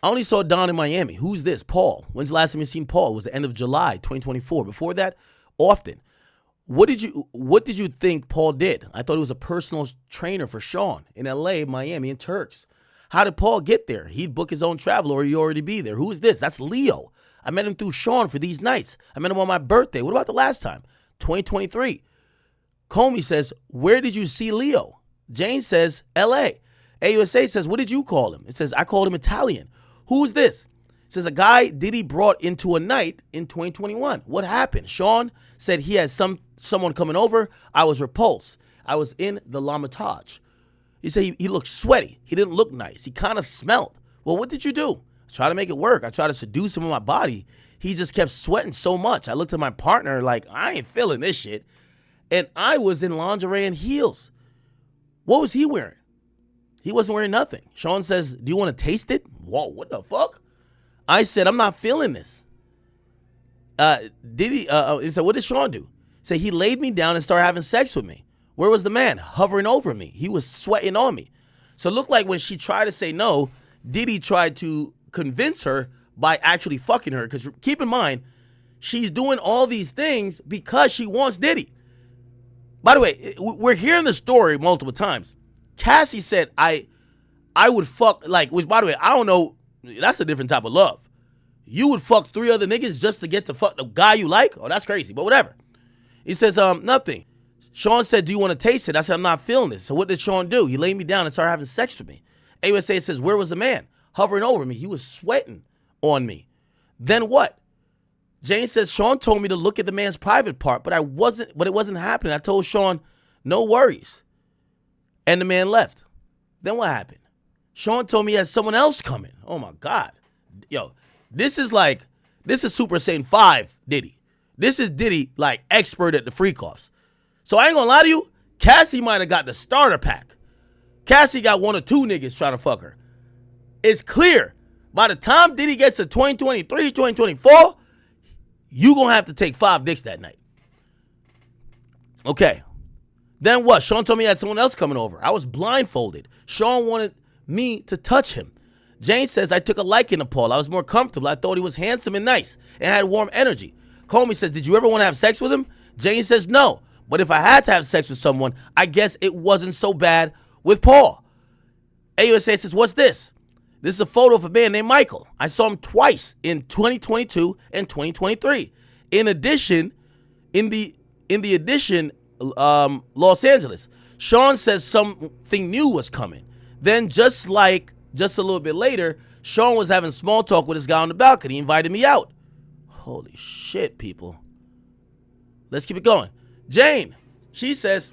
I only saw Don in Miami. Who's this? Paul. When's the last time you seen Paul? It was the end of July 2024. Before that, often. What did you think Paul did? I thought he was a personal trainer for Sean in LA, Miami, and Turks. How did Paul get there? He'd book his own travel or he'd already be there. Who is this? That's Leo. I met him through Sean for these nights. I met him on my birthday. What about the last time? 2023. Comey says, where did you see Leo? Jane says, LA. AUSA says, what did you call him? It says, I called him Italian. Who's this? It says, a guy Diddy brought into a night in 2021. What happened? Sean said he had someone coming over. I was repulsed. I was in the L'Hermitage. He said he looked sweaty. He didn't look nice. He kind of smelled. Well, what did you do? I tried to make it work. I tried to seduce him with my body. He just kept sweating so much. I looked at my partner like, I ain't feeling this shit. And I was in lingerie and heels. What was he wearing? He wasn't wearing nothing. Sean says, do you want to taste it? Whoa, what the fuck? I said, I'm not feeling this. He said, what did Sean do? He said, he laid me down and started having sex with me. Where was the man? Hovering over me. He was sweating on me. So it looked like when she tried to say no, Diddy tried to convince her by actually fucking her. Because keep in mind, she's doing all these things because she wants Diddy. By the way, we're hearing the story multiple times. Cassie said, I would fuck, which by the way, I don't know, that's a different type of love. You would fuck 3 other niggas just to get to fuck the guy you like? Oh, that's crazy, but whatever. He says, nothing. Sean said, do you want to taste it? I said, I'm not feeling this. So what did Sean do? He laid me down and started having sex with me. AUSA says, where was the man? Hovering over me. He was sweating on me. Then what? Jane says, Sean told me to look at the man's private part, but it wasn't happening. I told Sean, no worries. And the man left. Then what happened? Sean told me he had someone else coming. Oh my God. Yo, this is Super Saiyan 5 Diddy. This is Diddy, expert at the freak offs. So I ain't gonna lie to you, Cassie might have got the starter pack. Cassie got 1 or 2 niggas trying to fuck her. It's clear. By the time Diddy gets to 2023, 2024, you gonna have to take 5 dicks that night. Okay. Then what? Sean told me he had someone else coming over. I was blindfolded. Sean wanted me to touch him. Jane says, I took a liking to Paul. I was more comfortable. I thought he was handsome and nice and had warm energy. Comey says, did you ever want to have sex with him? Jane says, no. But if I had to have sex with someone, I guess it wasn't so bad with Paul. AUSA says, what's this? This is a photo of a man named Michael. I saw him twice in 2022 and 2023. In addition, in the Los Angeles, Sean says something new was coming. Then just a little bit later, Sean was having small talk with this guy on the balcony. He invited me out. Holy shit, people. Let's keep it going. Jane, she says,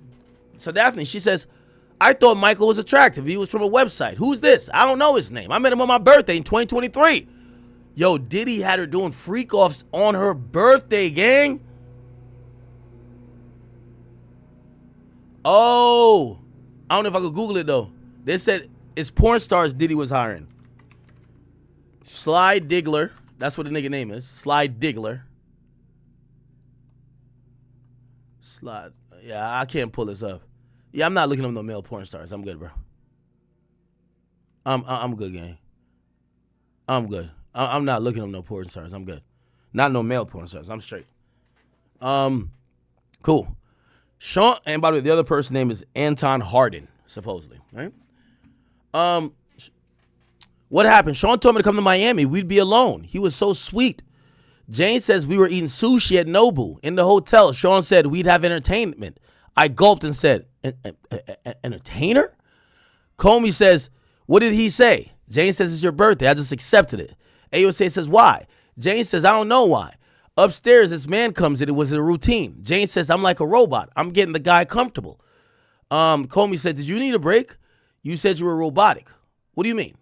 so Daphne, she says, I thought Michael was attractive. He was from a website. Who's this? I don't know his name. I met him on my birthday in 2023. Yo, Diddy had her doing freak-offs on her birthday, gang. Oh, I don't know if I could Google it, though. They said it's porn stars Diddy was hiring. Sly Diggler. That's what the nigga name is. Sly Diggler. Yeah, I can't pull this up. Yeah, I'm not looking up no male porn stars. I'm good, bro. I'm good, gang. I'm good. I'm not looking up no porn stars. I'm good. Not no male porn stars. I'm straight. Cool. Sean, and by the way, the other person's name is Anton Harden, supposedly, right? What happened? Sean told me to come to Miami. We'd be alone. He was so sweet. Jane says we were eating sushi at Nobu in the hotel. Sean said we'd have entertainment. I gulped and said, entertainer? Comey says, what did he say? Jane says, it's your birthday. I just accepted it. AUSA says, why? Jane says, I don't know why. Upstairs, this man comes in. It was a routine. Jane says, I'm like a robot. I'm getting the guy comfortable. Comey said, did you need a break? You said you were robotic. What do you mean?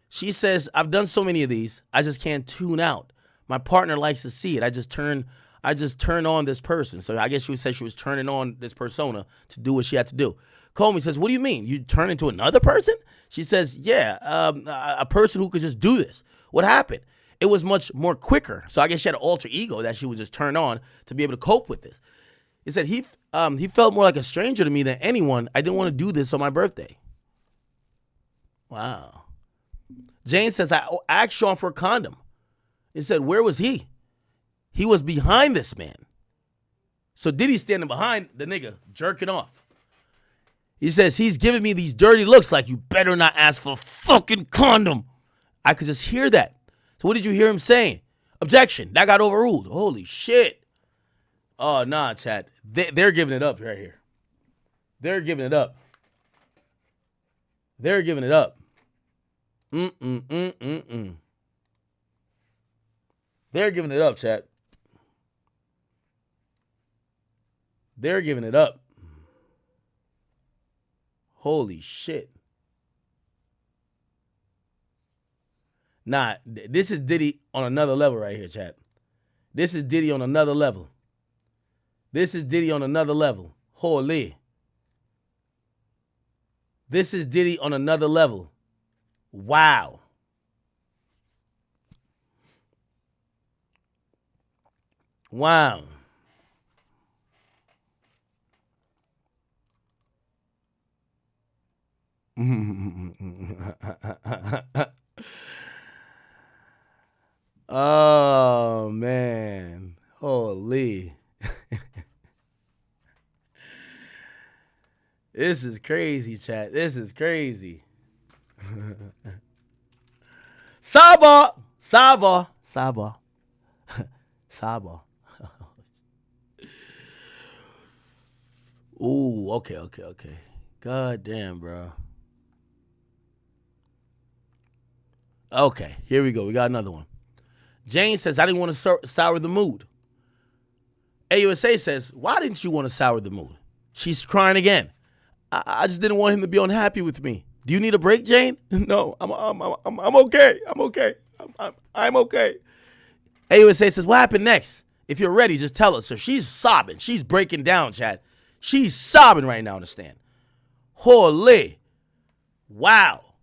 She says, I've done so many of these, I just can't tune out. My partner likes to see it. I just turn on this person. So I guess she would say she was turning on this persona to do what she had to do. Comey says, what do you mean? You turn into another person? She says, yeah, a person who could just do this. What happened? It was much more quicker. So I guess she had an alter ego that she would just turn on to be able to cope with this. He said he felt more like a stranger to me than anyone. I didn't want to do this on my birthday. Wow. Jane says, I asked Sean for a condom. He said, where was he? He was behind this man. So Diddy's standing behind the nigga, jerking off. He says, he's giving me these dirty looks like you better not ask for a fucking condom. I could just hear that. So what did you hear him saying? Objection. That got overruled. Holy shit. Oh, nah, chat. They're giving it up right here. They're giving it up. They're giving it up. They're giving it up, chat. They're giving it up. Holy shit. Nah, this is Diddy on another level right here, chat. This is Diddy on another level. This is Diddy on another level. Holy. This is Diddy on another level. Wow. Wow. Oh, man. Holy. This is crazy, chat. This is crazy. Saba. Saba. Saba. Saba. Ooh, okay. God damn, bro. Okay, here we go. We got another one. Jane says, I didn't want to sour the mood. AUSA says, why didn't you want to sour the mood? She's crying again. I just didn't want him to be unhappy with me. Do you need a break, Jane? No, I'm okay. I'm okay. AUSA says, what happened next? If you're ready, just tell us. So she's sobbing. She's breaking down, Chad. She's sobbing right now on the stand. Holy. Wow.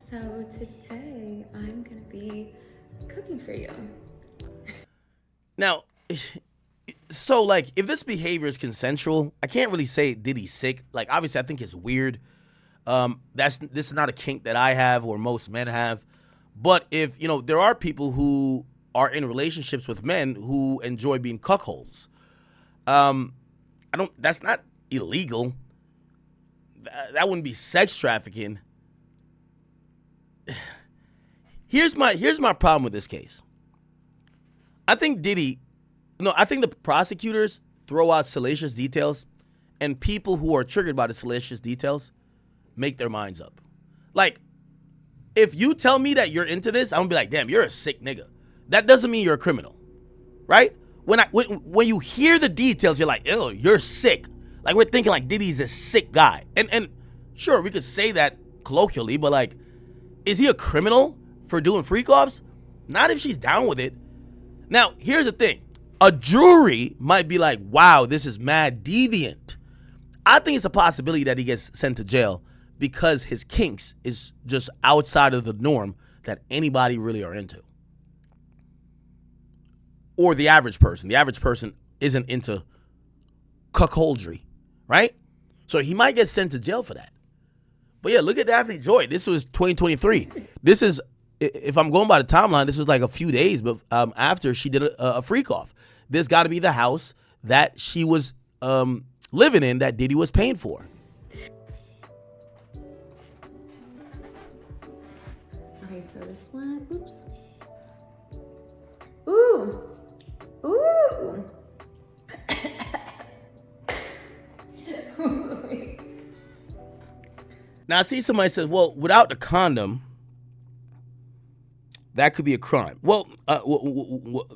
So today I'm going to be cooking for you. Now, so like if this behavior is consensual, I can't really say Diddy's sick. Like obviously I think it's weird. This is not a kink that I have or most men have. But if, there are people who are in relationships with men who enjoy being cuckolds. That's not illegal. That wouldn't be sex trafficking. Here's my problem with this case. I think the prosecutors throw out salacious details, and people who are triggered by the salacious details make their minds up. Like, if you tell me that you're into this, I'm gonna be like, damn, you're a sick nigga. That doesn't mean you're a criminal, right? When you hear the details, you're like, ew, you're sick. Like, we're thinking like Diddy's a sick guy. And sure, we could say that colloquially, but like, is he a criminal for doing freak offs? Not if she's down with it. Now, here's the thing. A jury might be like, wow, this is mad deviant. I think it's a possibility that he gets sent to jail because his kinks is just outside of the norm that anybody really are into. Or the average person. The average person isn't into cuckoldry, right? So he might get sent to jail for that. But yeah, look at Daphne Joy. This was 2023. This is, if I'm going by the timeline, this was like a few days after she did a freak off. This got to be the house that she was living in that Diddy was paying for. Okay, so this one, oops. Ooh. Ooh. Now I see somebody says, well, without the condom, that could be a crime. Well,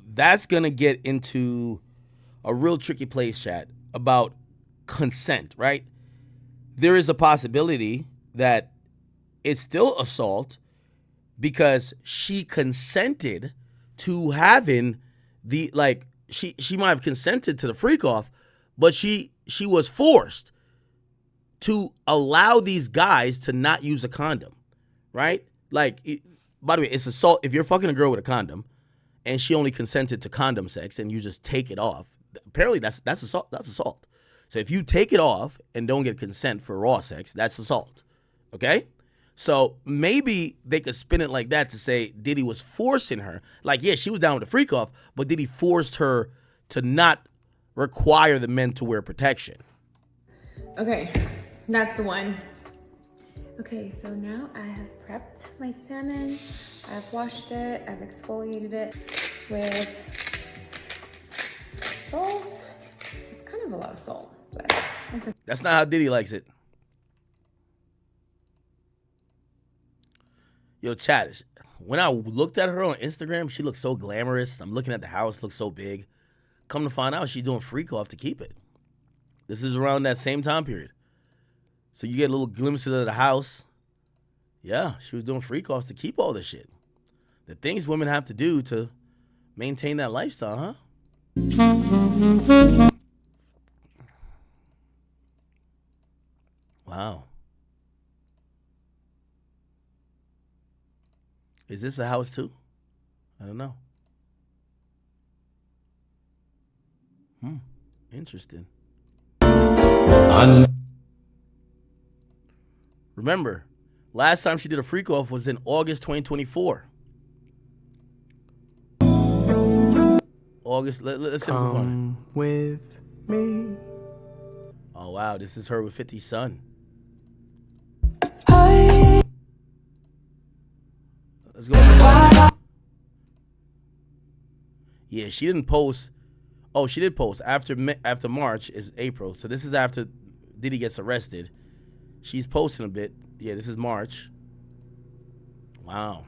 that's going to get into a real tricky place, chat, about consent, right? There is a possibility that it's still assault because she consented to having she might have consented to the freak off, but she was forced to allow these guys to not use a condom, right? Like, by the way, it's assault. If you're fucking a girl with a condom and she only consented to condom sex and you just take it off, apparently that's assault. That's assault. So if you take it off and don't get consent for raw sex, that's assault. Okay? So maybe they could spin it like that to say Diddy was forcing her. Like, yeah, she was down with the freak off, but Diddy forced her to not require the men to wear protection. Okay, that's the one. Okay, so now I have prepped my salmon. I've washed it, I've exfoliated it with salt. It's kind of a lot of salt, but that's not how Diddy likes it. Yo, chat, when I looked at her on Instagram, she looked so glamorous. I'm looking at the house, looks so big. Come to find out, she's doing freak off to keep it. This is around that same time period. So you get little glimpses of the house. Yeah, she was doing freak offs to keep all this shit. The things women have to do to maintain that lifestyle, huh? Wow. Is this a house too? I don't know. Interesting. Remember, last time she did a freak off was in August 2024. August, let's see if we can find it. With me. Oh wow, this is her with 50's son. Let's go. Yeah, she didn't post. Oh, she did post after March is April, so this is after Diddy gets arrested. She's posting a bit. Yeah, this is March. Wow.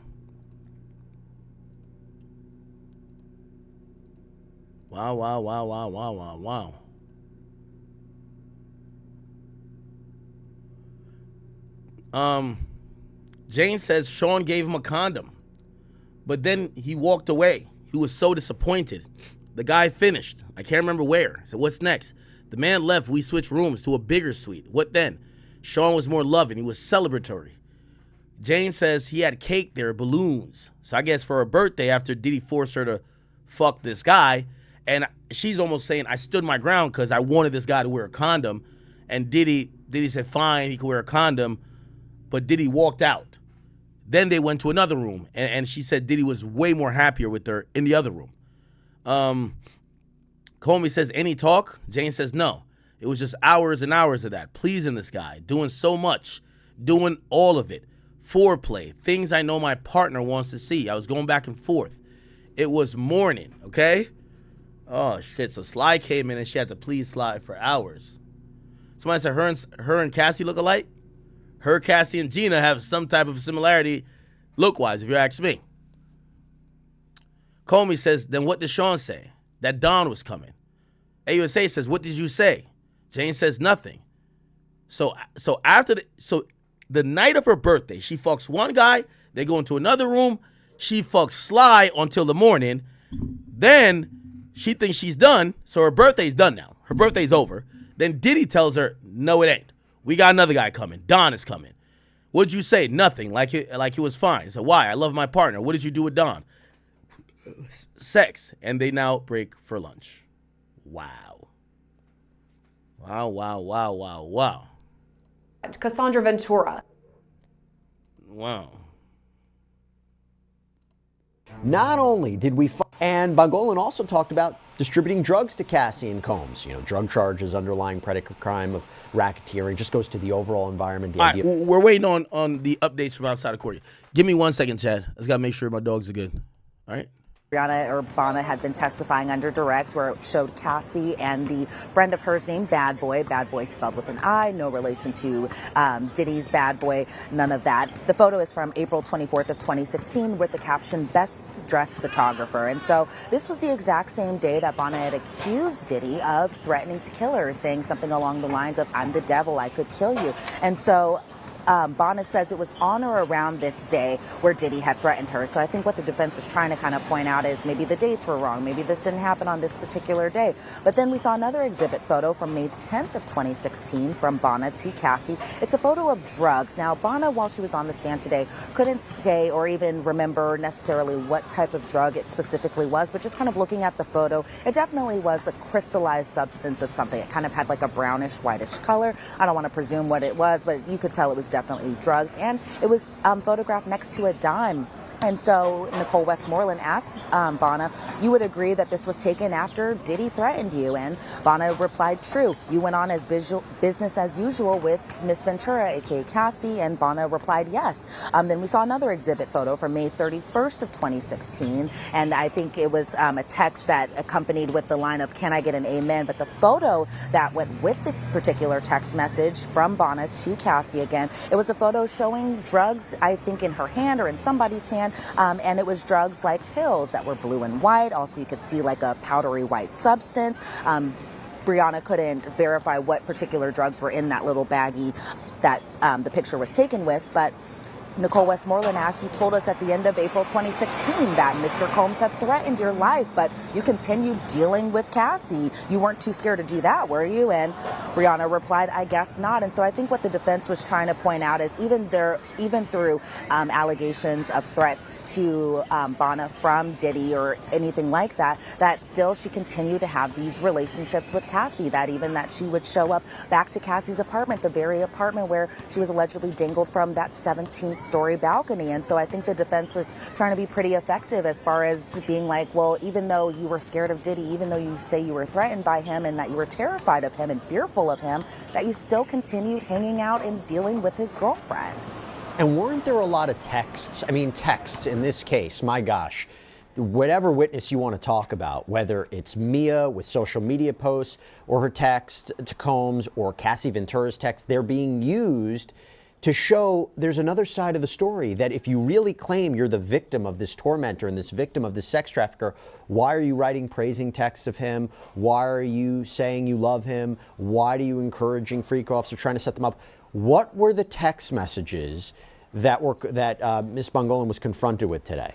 Wow. Jane says Sean gave him a condom, but then he walked away. He was so disappointed. The guy finished. I can't remember where. So what's next? The man left. We switched rooms to a bigger suite. What then? Sean was more loving. He was celebratory. Jane says he had cake there, balloons. So I guess for her birthday, after Diddy forced her to fuck this guy, and she's almost saying, I stood my ground because I wanted this guy to wear a condom. And Diddy said, fine, he could wear a condom. but Diddy walked out. Then they went to another room, and she said Diddy was way more happier with her in the other room. Comey says, any talk? Jane says, no. It was just hours and hours of that, pleasing this guy, doing so much, doing all of it. Foreplay, things I know my partner wants to see. I was going back and forth. It was morning, okay? Oh, shit. So Sly came in and she had to please Sly for hours. Somebody said her and Cassie look alike. Her, Cassie, and Gina have some type of similarity look-wise, if you ask me. Comey says, then what did Sean say? That Don was coming. AUSA says, what did you say? Jane says nothing. So the night of her birthday, she fucks one guy, they go into another room, she fucks Sly until the morning, then she thinks she's done, so her birthday's done now. Her birthday's over. Then Diddy tells her, no, it ain't. We got another guy coming. Don is coming. What'd you say? Nothing. Like he was fine. So why? I love my partner. What did you do with Don? Sex. And they now break for lunch. Wow. Wow, wow, wow, wow, wow. Cassandra Ventura. Wow. Not only did we and Bongolan also talked about distributing drugs to Cassie and Combs. You know, drug charges, underlying predicate crime of racketeering, just goes to the overall environment. All right, we're waiting on the updates from outside of court. Give me 1 second, Chad. I just got to make sure my dogs are good. All right? Brianna Urbana had been testifying under direct, where it showed Cassie and the friend of hers named Bad Boy spelled with an I, no relation to Diddy's Bad Boy, none of that. The photo is from April 24th of 2016 with the caption, best dressed photographer. And so this was the exact same day that Bonna had accused Diddy of threatening to kill her, saying something along the lines of, I'm the devil, I could kill you. And so Bonna says it was on or around this day where Diddy had threatened her. So I think what the defense was trying to kind of point out is maybe the dates were wrong. Maybe this didn't happen on this particular day. But then we saw another exhibit photo from May 10th of 2016 from Bonna to Cassie. It's a photo of drugs. Now, Bonna, while she was on the stand today, couldn't say or even remember necessarily what type of drug it specifically was, but just kind of looking at the photo, it definitely was a crystallized substance of something. It kind of had like a brownish, whitish color. I don't want to presume what it was, but you could tell it was definitely drugs, and it was photographed next to a dime. And so Nicole Westmoreland asked Bonna, you would agree that this was taken after Diddy threatened you? And Bonna replied, true. You went on as business as usual with Miss Ventura, aka Cassie, and Bonna replied, yes. Then we saw another exhibit photo from May 31st of 2016, and I think it was a text that accompanied with the line of, can I get an amen? But the photo that went with this particular text message from Bonna to Cassie again, it was a photo showing drugs, I think in her hand or in somebody's hand, and it was drugs like pills that were blue and white. Also, you could see like a powdery white substance. Brianna couldn't verify what particular drugs were in that little baggie that the picture was taken with, but Nicole Westmoreland asked, you told us at the end of April 2016 that Mr. Combs had threatened your life, but you continued dealing with Cassie. You weren't too scared to do that, were you? And Brianna replied, I guess not. And so I think what the defense was trying to point out is even through allegations of threats to Bonna from Diddy or anything like that, that still she continued to have these relationships with Cassie, that even that she would show up back to Cassie's apartment, the very apartment where she was allegedly dangled from that 17th story balcony. And so I think the defense was trying to be pretty effective as far as being like, well, even though you were scared of Diddy, even though you say you were threatened by him and that you were terrified of him and fearful of him, that you still continued hanging out and dealing with his girlfriend. And weren't there a lot of texts? I mean, texts in this case, my gosh, whatever witness you want to talk about, whether it's Mia with social media posts or her text to Combs or Cassie Ventura's text, they're being used to show there's another side of the story, that if you really claim you're the victim of this tormentor and this victim of this sex trafficker, why are you writing praising texts of him? Why are you saying you love him? Why are you encouraging freak-offs or trying to set them up? What were the text messages that Ms. Bongolan was confronted with today?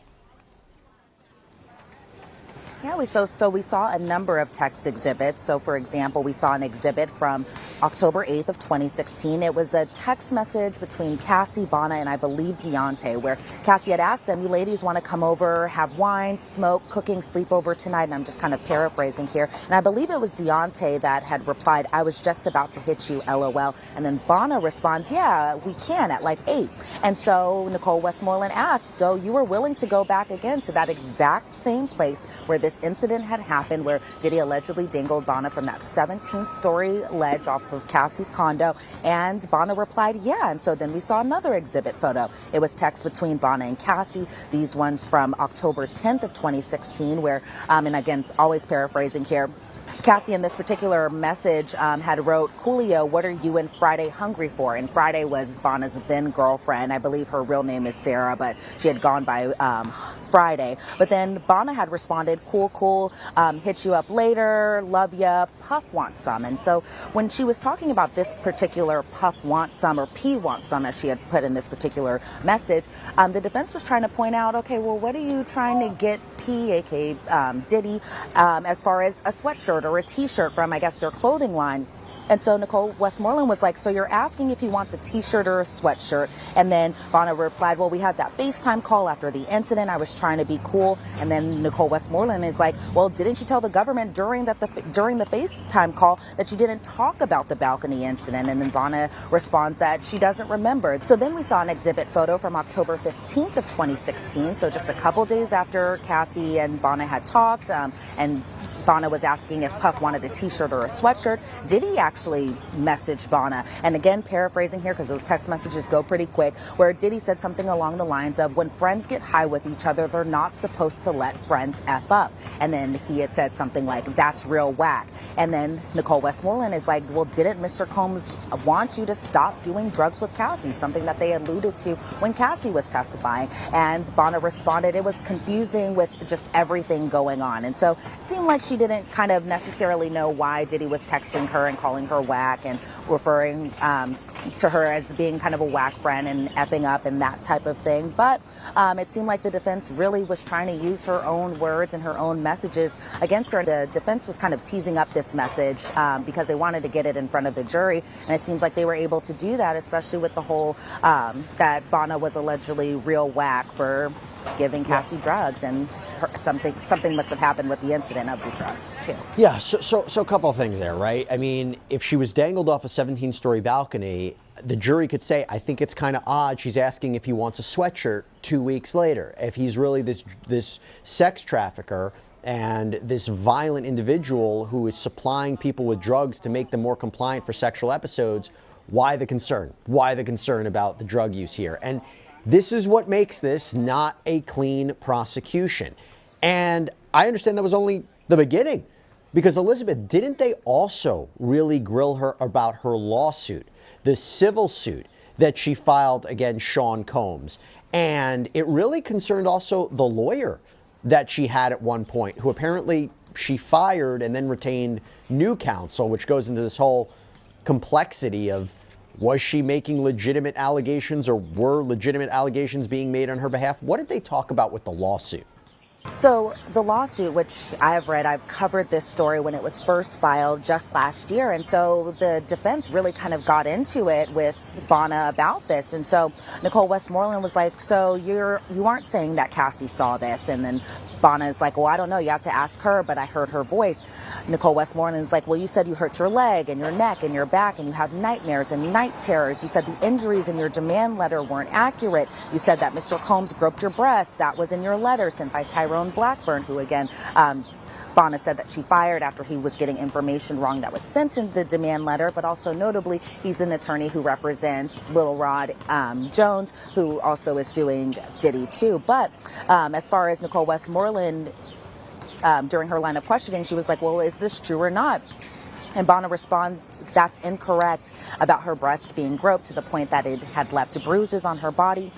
Yeah, we saw a number of text exhibits. So, for example, we saw an exhibit from October 8th of 2016. It was a text message between Cassie, Bonna, and I believe Deontay, where Cassie had asked them, "You ladies want to come over, have wine, smoke, cooking, sleepover tonight?" And I'm just kind of paraphrasing here. And I believe it was Deontay that had replied, "I was just about to hit you, LOL." And then Bonna responds, "Yeah, we can at like 8. And so Nicole Westmoreland asked, "So you were willing to go back again to that exact same place where this incident had happened, where Diddy allegedly dangled Bonna from that 17th story ledge off of Cassie's condo?" And Bonna replied, "Yeah." And so then we saw another exhibit photo. It was text between Bonna and Cassie. These ones from October 10th of 2016, where, and again, always paraphrasing here, Cassie in this particular message had wrote, "Coolio, what are you and Friday hungry for?" And Friday was Bonna's then girlfriend. I believe her real name is Sarah, but she had gone by Friday. But then Bonna had responded, "Cool, hit you up later, love ya, Puff wants some." And so when she was talking about this particular Puff wants some, or P wants some, as she had put in this particular message, the defense was trying to point out, okay, well, what are you trying to get P, aka Diddy, as far as a sweatshirt or a t-shirt from, I guess, their clothing line? And so Nicole Westmoreland was like, "So you're asking if he wants a t-shirt or a sweatshirt?" And then Bonna replied, "Well, we had that FaceTime call after the incident. I was trying to be cool." And then Nicole Westmoreland is like, "Well, didn't you tell the government during the FaceTime call that you didn't talk about the balcony incident?" And then Bonna responds that she doesn't remember. So then we saw an exhibit photo from October 15th of 2016. So just a couple days after Cassie and Bonna had talked, and Bonna was asking if Puff wanted a t-shirt or a sweatshirt, Diddy actually messaged Bonna. And again, paraphrasing here, because those text messages go pretty quick, where Diddy said something along the lines of, "When friends get high with each other, they're not supposed to let friends F up." And then he had said something like, "That's real whack." And then Nicole Westmoreland is like, "Well, didn't Mr. Combs want you to stop doing drugs with Cassie?" Something that they alluded to when Cassie was testifying. And Bonna responded, "It was confusing with just everything going on." And so it seemed like she didn't kind of necessarily know why Diddy was texting her and calling her whack and referring to her as being kind of a whack friend and effing up and that type of thing. But it seemed like the defense really was trying to use her own words and her own messages against her. The defense was kind of teasing up this message because they wanted to get it in front of the jury. And it seems like they were able to do that, especially with the whole that Bonna was allegedly real whack for giving Cassie drugs, and something must have happened with the incident of the drugs too. Yeah, so a couple of things there, right? I mean, if she was dangled off a 17-story balcony, the jury could say, "I think it's kind of odd she's asking if he wants a sweatshirt 2 weeks later. If he's really this sex trafficker and this violent individual who is supplying people with drugs to make them more compliant for sexual episodes, why the concern? Why the concern about the drug use here?" And this is what makes this not a clean prosecution. And I understand that was only the beginning, because Elizabeth, didn't they also really grill her about her lawsuit, the civil suit that she filed against Sean Combs? And it really concerned also the lawyer that she had at one point, who apparently she fired and then retained new counsel, which goes into this whole complexity of, was she making legitimate allegations, or were legitimate allegations being made on her behalf? What did they talk about with the lawsuit? So the lawsuit, which I've read, I've covered this story when it was first filed just last year. And so the defense really kind of got into it with Bonna about this. And so Nicole Westmoreland was like, "So you aren't saying that Cassie saw this?" And then Bonna is like, "Well, I don't know. You have to ask her, but I heard her voice." Nicole Westmoreland is like, "Well, you said you hurt your leg and your neck and your back and you have nightmares and night terrors. You said the injuries in your demand letter weren't accurate. You said that Mr. Combs groped your breast. That was in your letter sent by Tyrone Blackburn," who again, Bonna said that she fired after he was getting information wrong that was sent in the demand letter. But also notably, he's an attorney who represents Little Rod Jones, who also is suing Diddy too. But as far as Nicole Westmoreland, during her line of questioning, she was like, "Well, is this true or not?" And Bonna responds, "That's incorrect," about her breasts being groped to the point that it had left bruises on her body.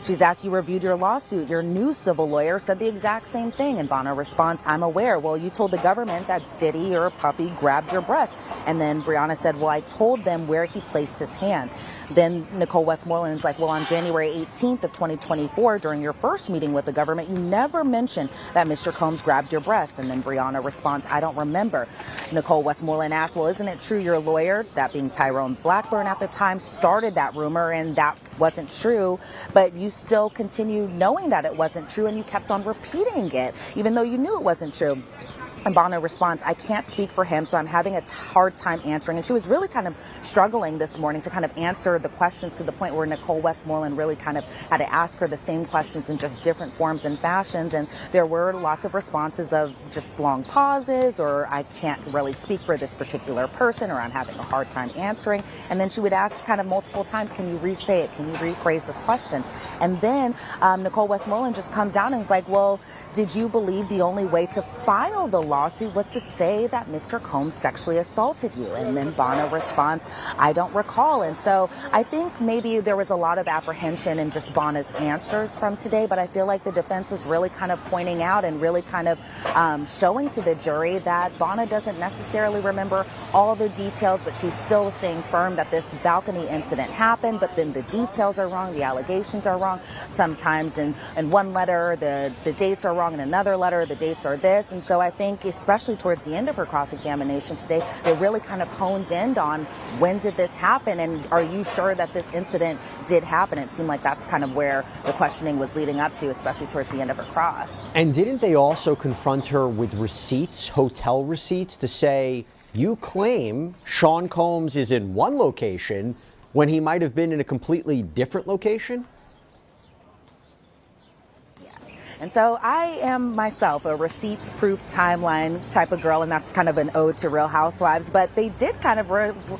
She's asked, "You reviewed your lawsuit. Your new civil lawyer said the exact same thing." And Bonna responds, "I'm aware." "Well, you told the government that Diddy or Puffy grabbed your breast." And then Brianna said, "Well, I told them where he placed his hands." Then Nicole Westmoreland is like, well, on January 18th of 2024, during your first meeting with the government, you never mentioned that Mr. Combs grabbed your breasts. And then Brianna responds, I don't remember. Nicole Westmoreland asks, well, isn't it true your lawyer, that being Tyrone Blackburn at the time, started that rumor and that wasn't true, but you still continued knowing that it wasn't true and you kept on repeating it, even though you knew it wasn't true? And Bono responds, I can't speak for him, so I'm having a hard time answering. And she was really kind of struggling this morning to kind of answer the questions to the point where Nicole Westmoreland really kind of had to ask her the same questions in just different forms and fashions. And there were lots of responses of just long pauses, or I can't really speak for this particular person, or I'm having a hard time answering. And then she would ask kind of multiple times, can you re-say it? Can you rephrase this question? And then Nicole Westmoreland just comes out and is like, well, did you believe the only way to file the lawsuit was to say that Mr. Combs sexually assaulted you? And then Bono responds, I don't recall. And so I think maybe there was a lot of apprehension in just Bono's answers from today, but I feel like the defense was really kind of pointing out and really kind of showing to the jury that Bono doesn't necessarily remember all the details, but she's still staying firm that this balcony incident happened, but then the details are wrong, the allegations are wrong. Sometimes in one letter, the dates are wrong, in another letter, the dates are this. And so I think, especially towards the end of her cross-examination today, they really kind of honed in on when did this happen and are you sure that this incident did happen? It seemed like that's kind of where the questioning was leading up to, especially towards the end of her cross. And didn't they also confront her with receipts, hotel receipts, to say, you claim Sean Combs is in one location when he might have been in a completely different location? And so I am myself a receipts-proof timeline type of girl, and that's kind of an ode to Real Housewives. But they did kind of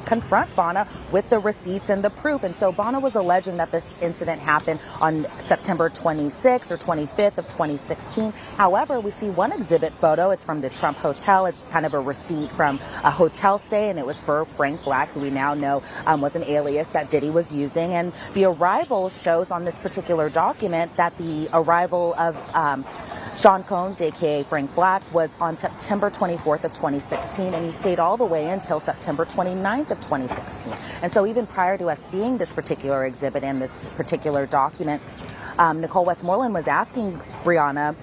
confront Bono with the receipts and the proof. And so Bono was alleging that this incident happened on September 26th or 25th of 2016. However, we see one exhibit photo. It's from the Trump Hotel. It's kind of a receipt from a hotel stay, and it was for Frank Black, who we now know was an alias that Diddy was using. And the arrival shows on this particular document that the arrival of Sean Combs, aka Frank Black, was on September 24th of 2016, and he stayed all the way until September 29th of 2016. And so even prior to us seeing this particular exhibit and this particular document, Nicole Westmoreland was asking Brianna,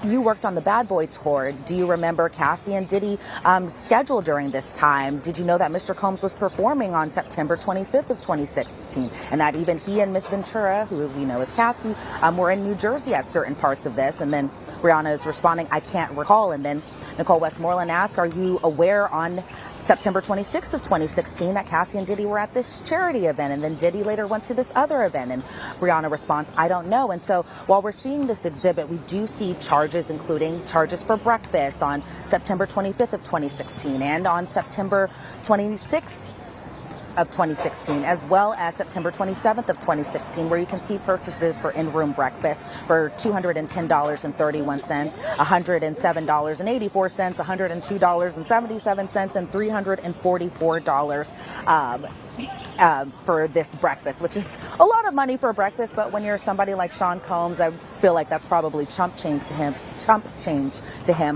you worked on the Bad Boy tour. Do you remember Cassie and Diddy schedule during this time? Did you know that Mr. Combs was performing on September 25th of 2016? And that even he and Miss Ventura, who we know as Cassie, were in New Jersey at certain parts of this. And then Brianna is responding, I can't recall. And then Nicole Westmoreland asks, are you aware on September 26th of 2016 that Cassie and Diddy were at this charity event, and then Diddy later went to this other event? And Brianna responds, I don't know. And so while we're seeing this exhibit, we do see charges, including charges for breakfast on September 25th of 2016 and on September 26th of 2016, as well as September 27th of 2016, where you can see purchases for in-room breakfast for $210.31, $107.84, $102.77, and $344 for this breakfast, which is a lot of money for breakfast. But when you're somebody like Sean Combs, I feel like that's probably chump change to him.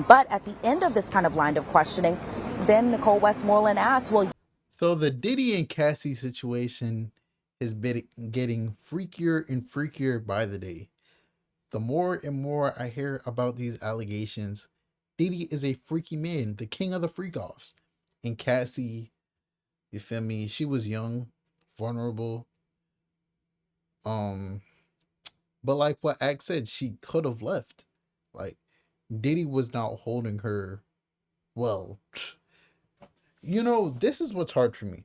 But at the end of this kind of line of questioning, then Nicole Westmoreland asked, well, so the Diddy and Cassie situation has been getting freakier and freakier by the day. The more and more I hear about these allegations, Diddy is a freaky man, the king of the freak-offs. And Cassie, you feel me, she was young, vulnerable. But like what Ak said, she could have left. Like, Diddy was not holding her well. You know, this is what's hard for me.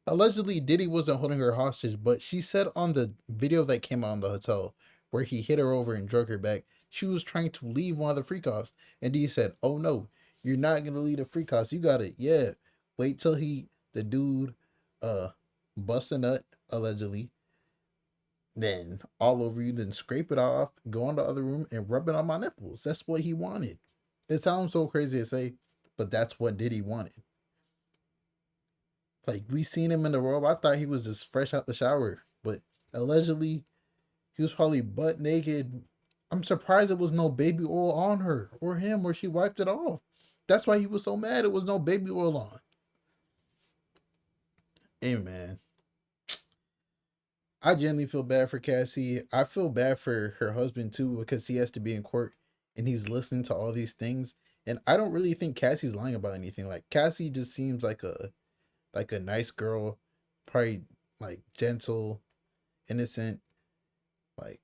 Allegedly, Diddy wasn't holding her hostage, but she said on the video that came out in the hotel where he hit her over and drug her back, she was trying to leave one of the freak offs. And Diddy said, oh no, you're not going to leave the freak offs. You got it. Yeah. Wait till the dude, bust a nut, allegedly. Then all over you, then scrape it off, go in the other room and rub it on my nipples. That's what he wanted. It sounds so crazy to say, but that's what Diddy wanted. Like, we seen him in the robe. I thought he was just fresh out the shower. But allegedly, he was probably butt naked. I'm surprised it was no baby oil on her or him, or she wiped it off. That's why he was so mad it was no baby oil on. Hey, man. I genuinely feel bad for Cassie. I feel bad for her husband too because he has to be in court and he's listening to all these things. And I don't really think Cassie's lying about anything. Like Cassie just seems like a nice girl, probably like gentle, innocent, like,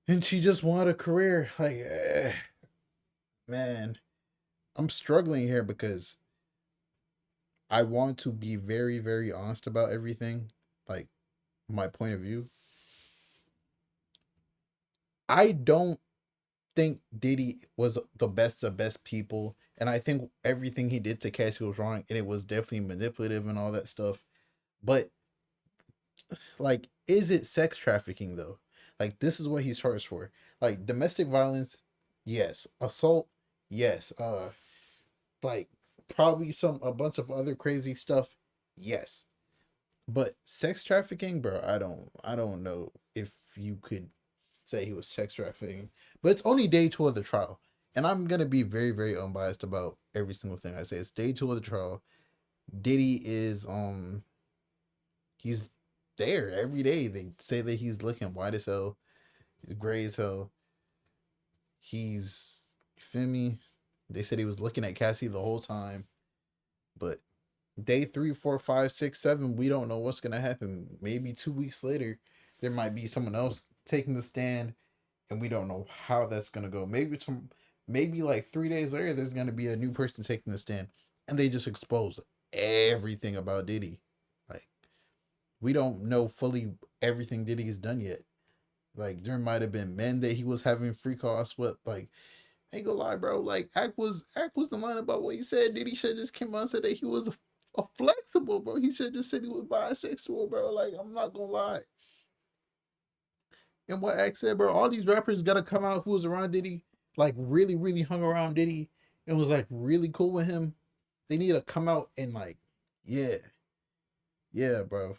and she just wanted a career. Like, man, I'm struggling here because I want to be very, very honest about everything, like my point of view. I don't think Diddy was the best of best people, and I think everything he did to Cassie was wrong, and it was definitely manipulative and all that stuff. But like, is it sex trafficking though? Like, this is what he's charged for. Like domestic violence, yes. Assault, yes. Like probably a bunch of other crazy stuff, yes. But sex trafficking, bro, I don't know if you could say he was sex trafficking. But it's only day 2 of the trial. And I'm gonna be very, very unbiased about every single thing I say. It's day 2 of the trial. Diddy is he's there every day. They say that he's looking white as hell, he's gray as hell. He's, you feel me? They said he was looking at Cassie the whole time. But day 3, 4, 5, 6, 7, we don't know what's gonna happen. Maybe 2 weeks later, there might be someone else taking the stand, and we don't know how that's gonna go. Maybe like 3 days later, there's gonna be a new person taking the stand, and they just expose everything about Diddy. Like, we don't know fully everything Diddy's done yet. Like, there might have been men that he was having free calls with. Like, I ain't gonna lie, bro. Like, Act was the line about what he said. Diddy should just came out and said that he was a flexible, bro. He should just said he was bisexual, bro. Like, I'm not gonna lie. And what Act said, bro, all these rappers gotta come out who was around Diddy, like really, really hung around Diddy and was like really cool with him. They need to come out and like, yeah, yeah, bro.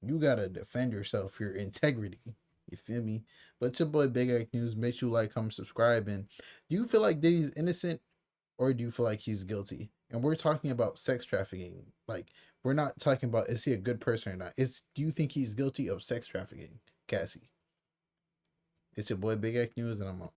You gotta defend yourself, your integrity. You feel me? But your boy Big Act News. Make sure you like, comment, subscribe. And do you feel like Diddy's innocent or do you feel like he's guilty? And we're talking about sex trafficking. Like, we're not talking about is he a good person or not. Do you think he's guilty of sex trafficking, Cassie? It's your boy Big Act News, and I'm out.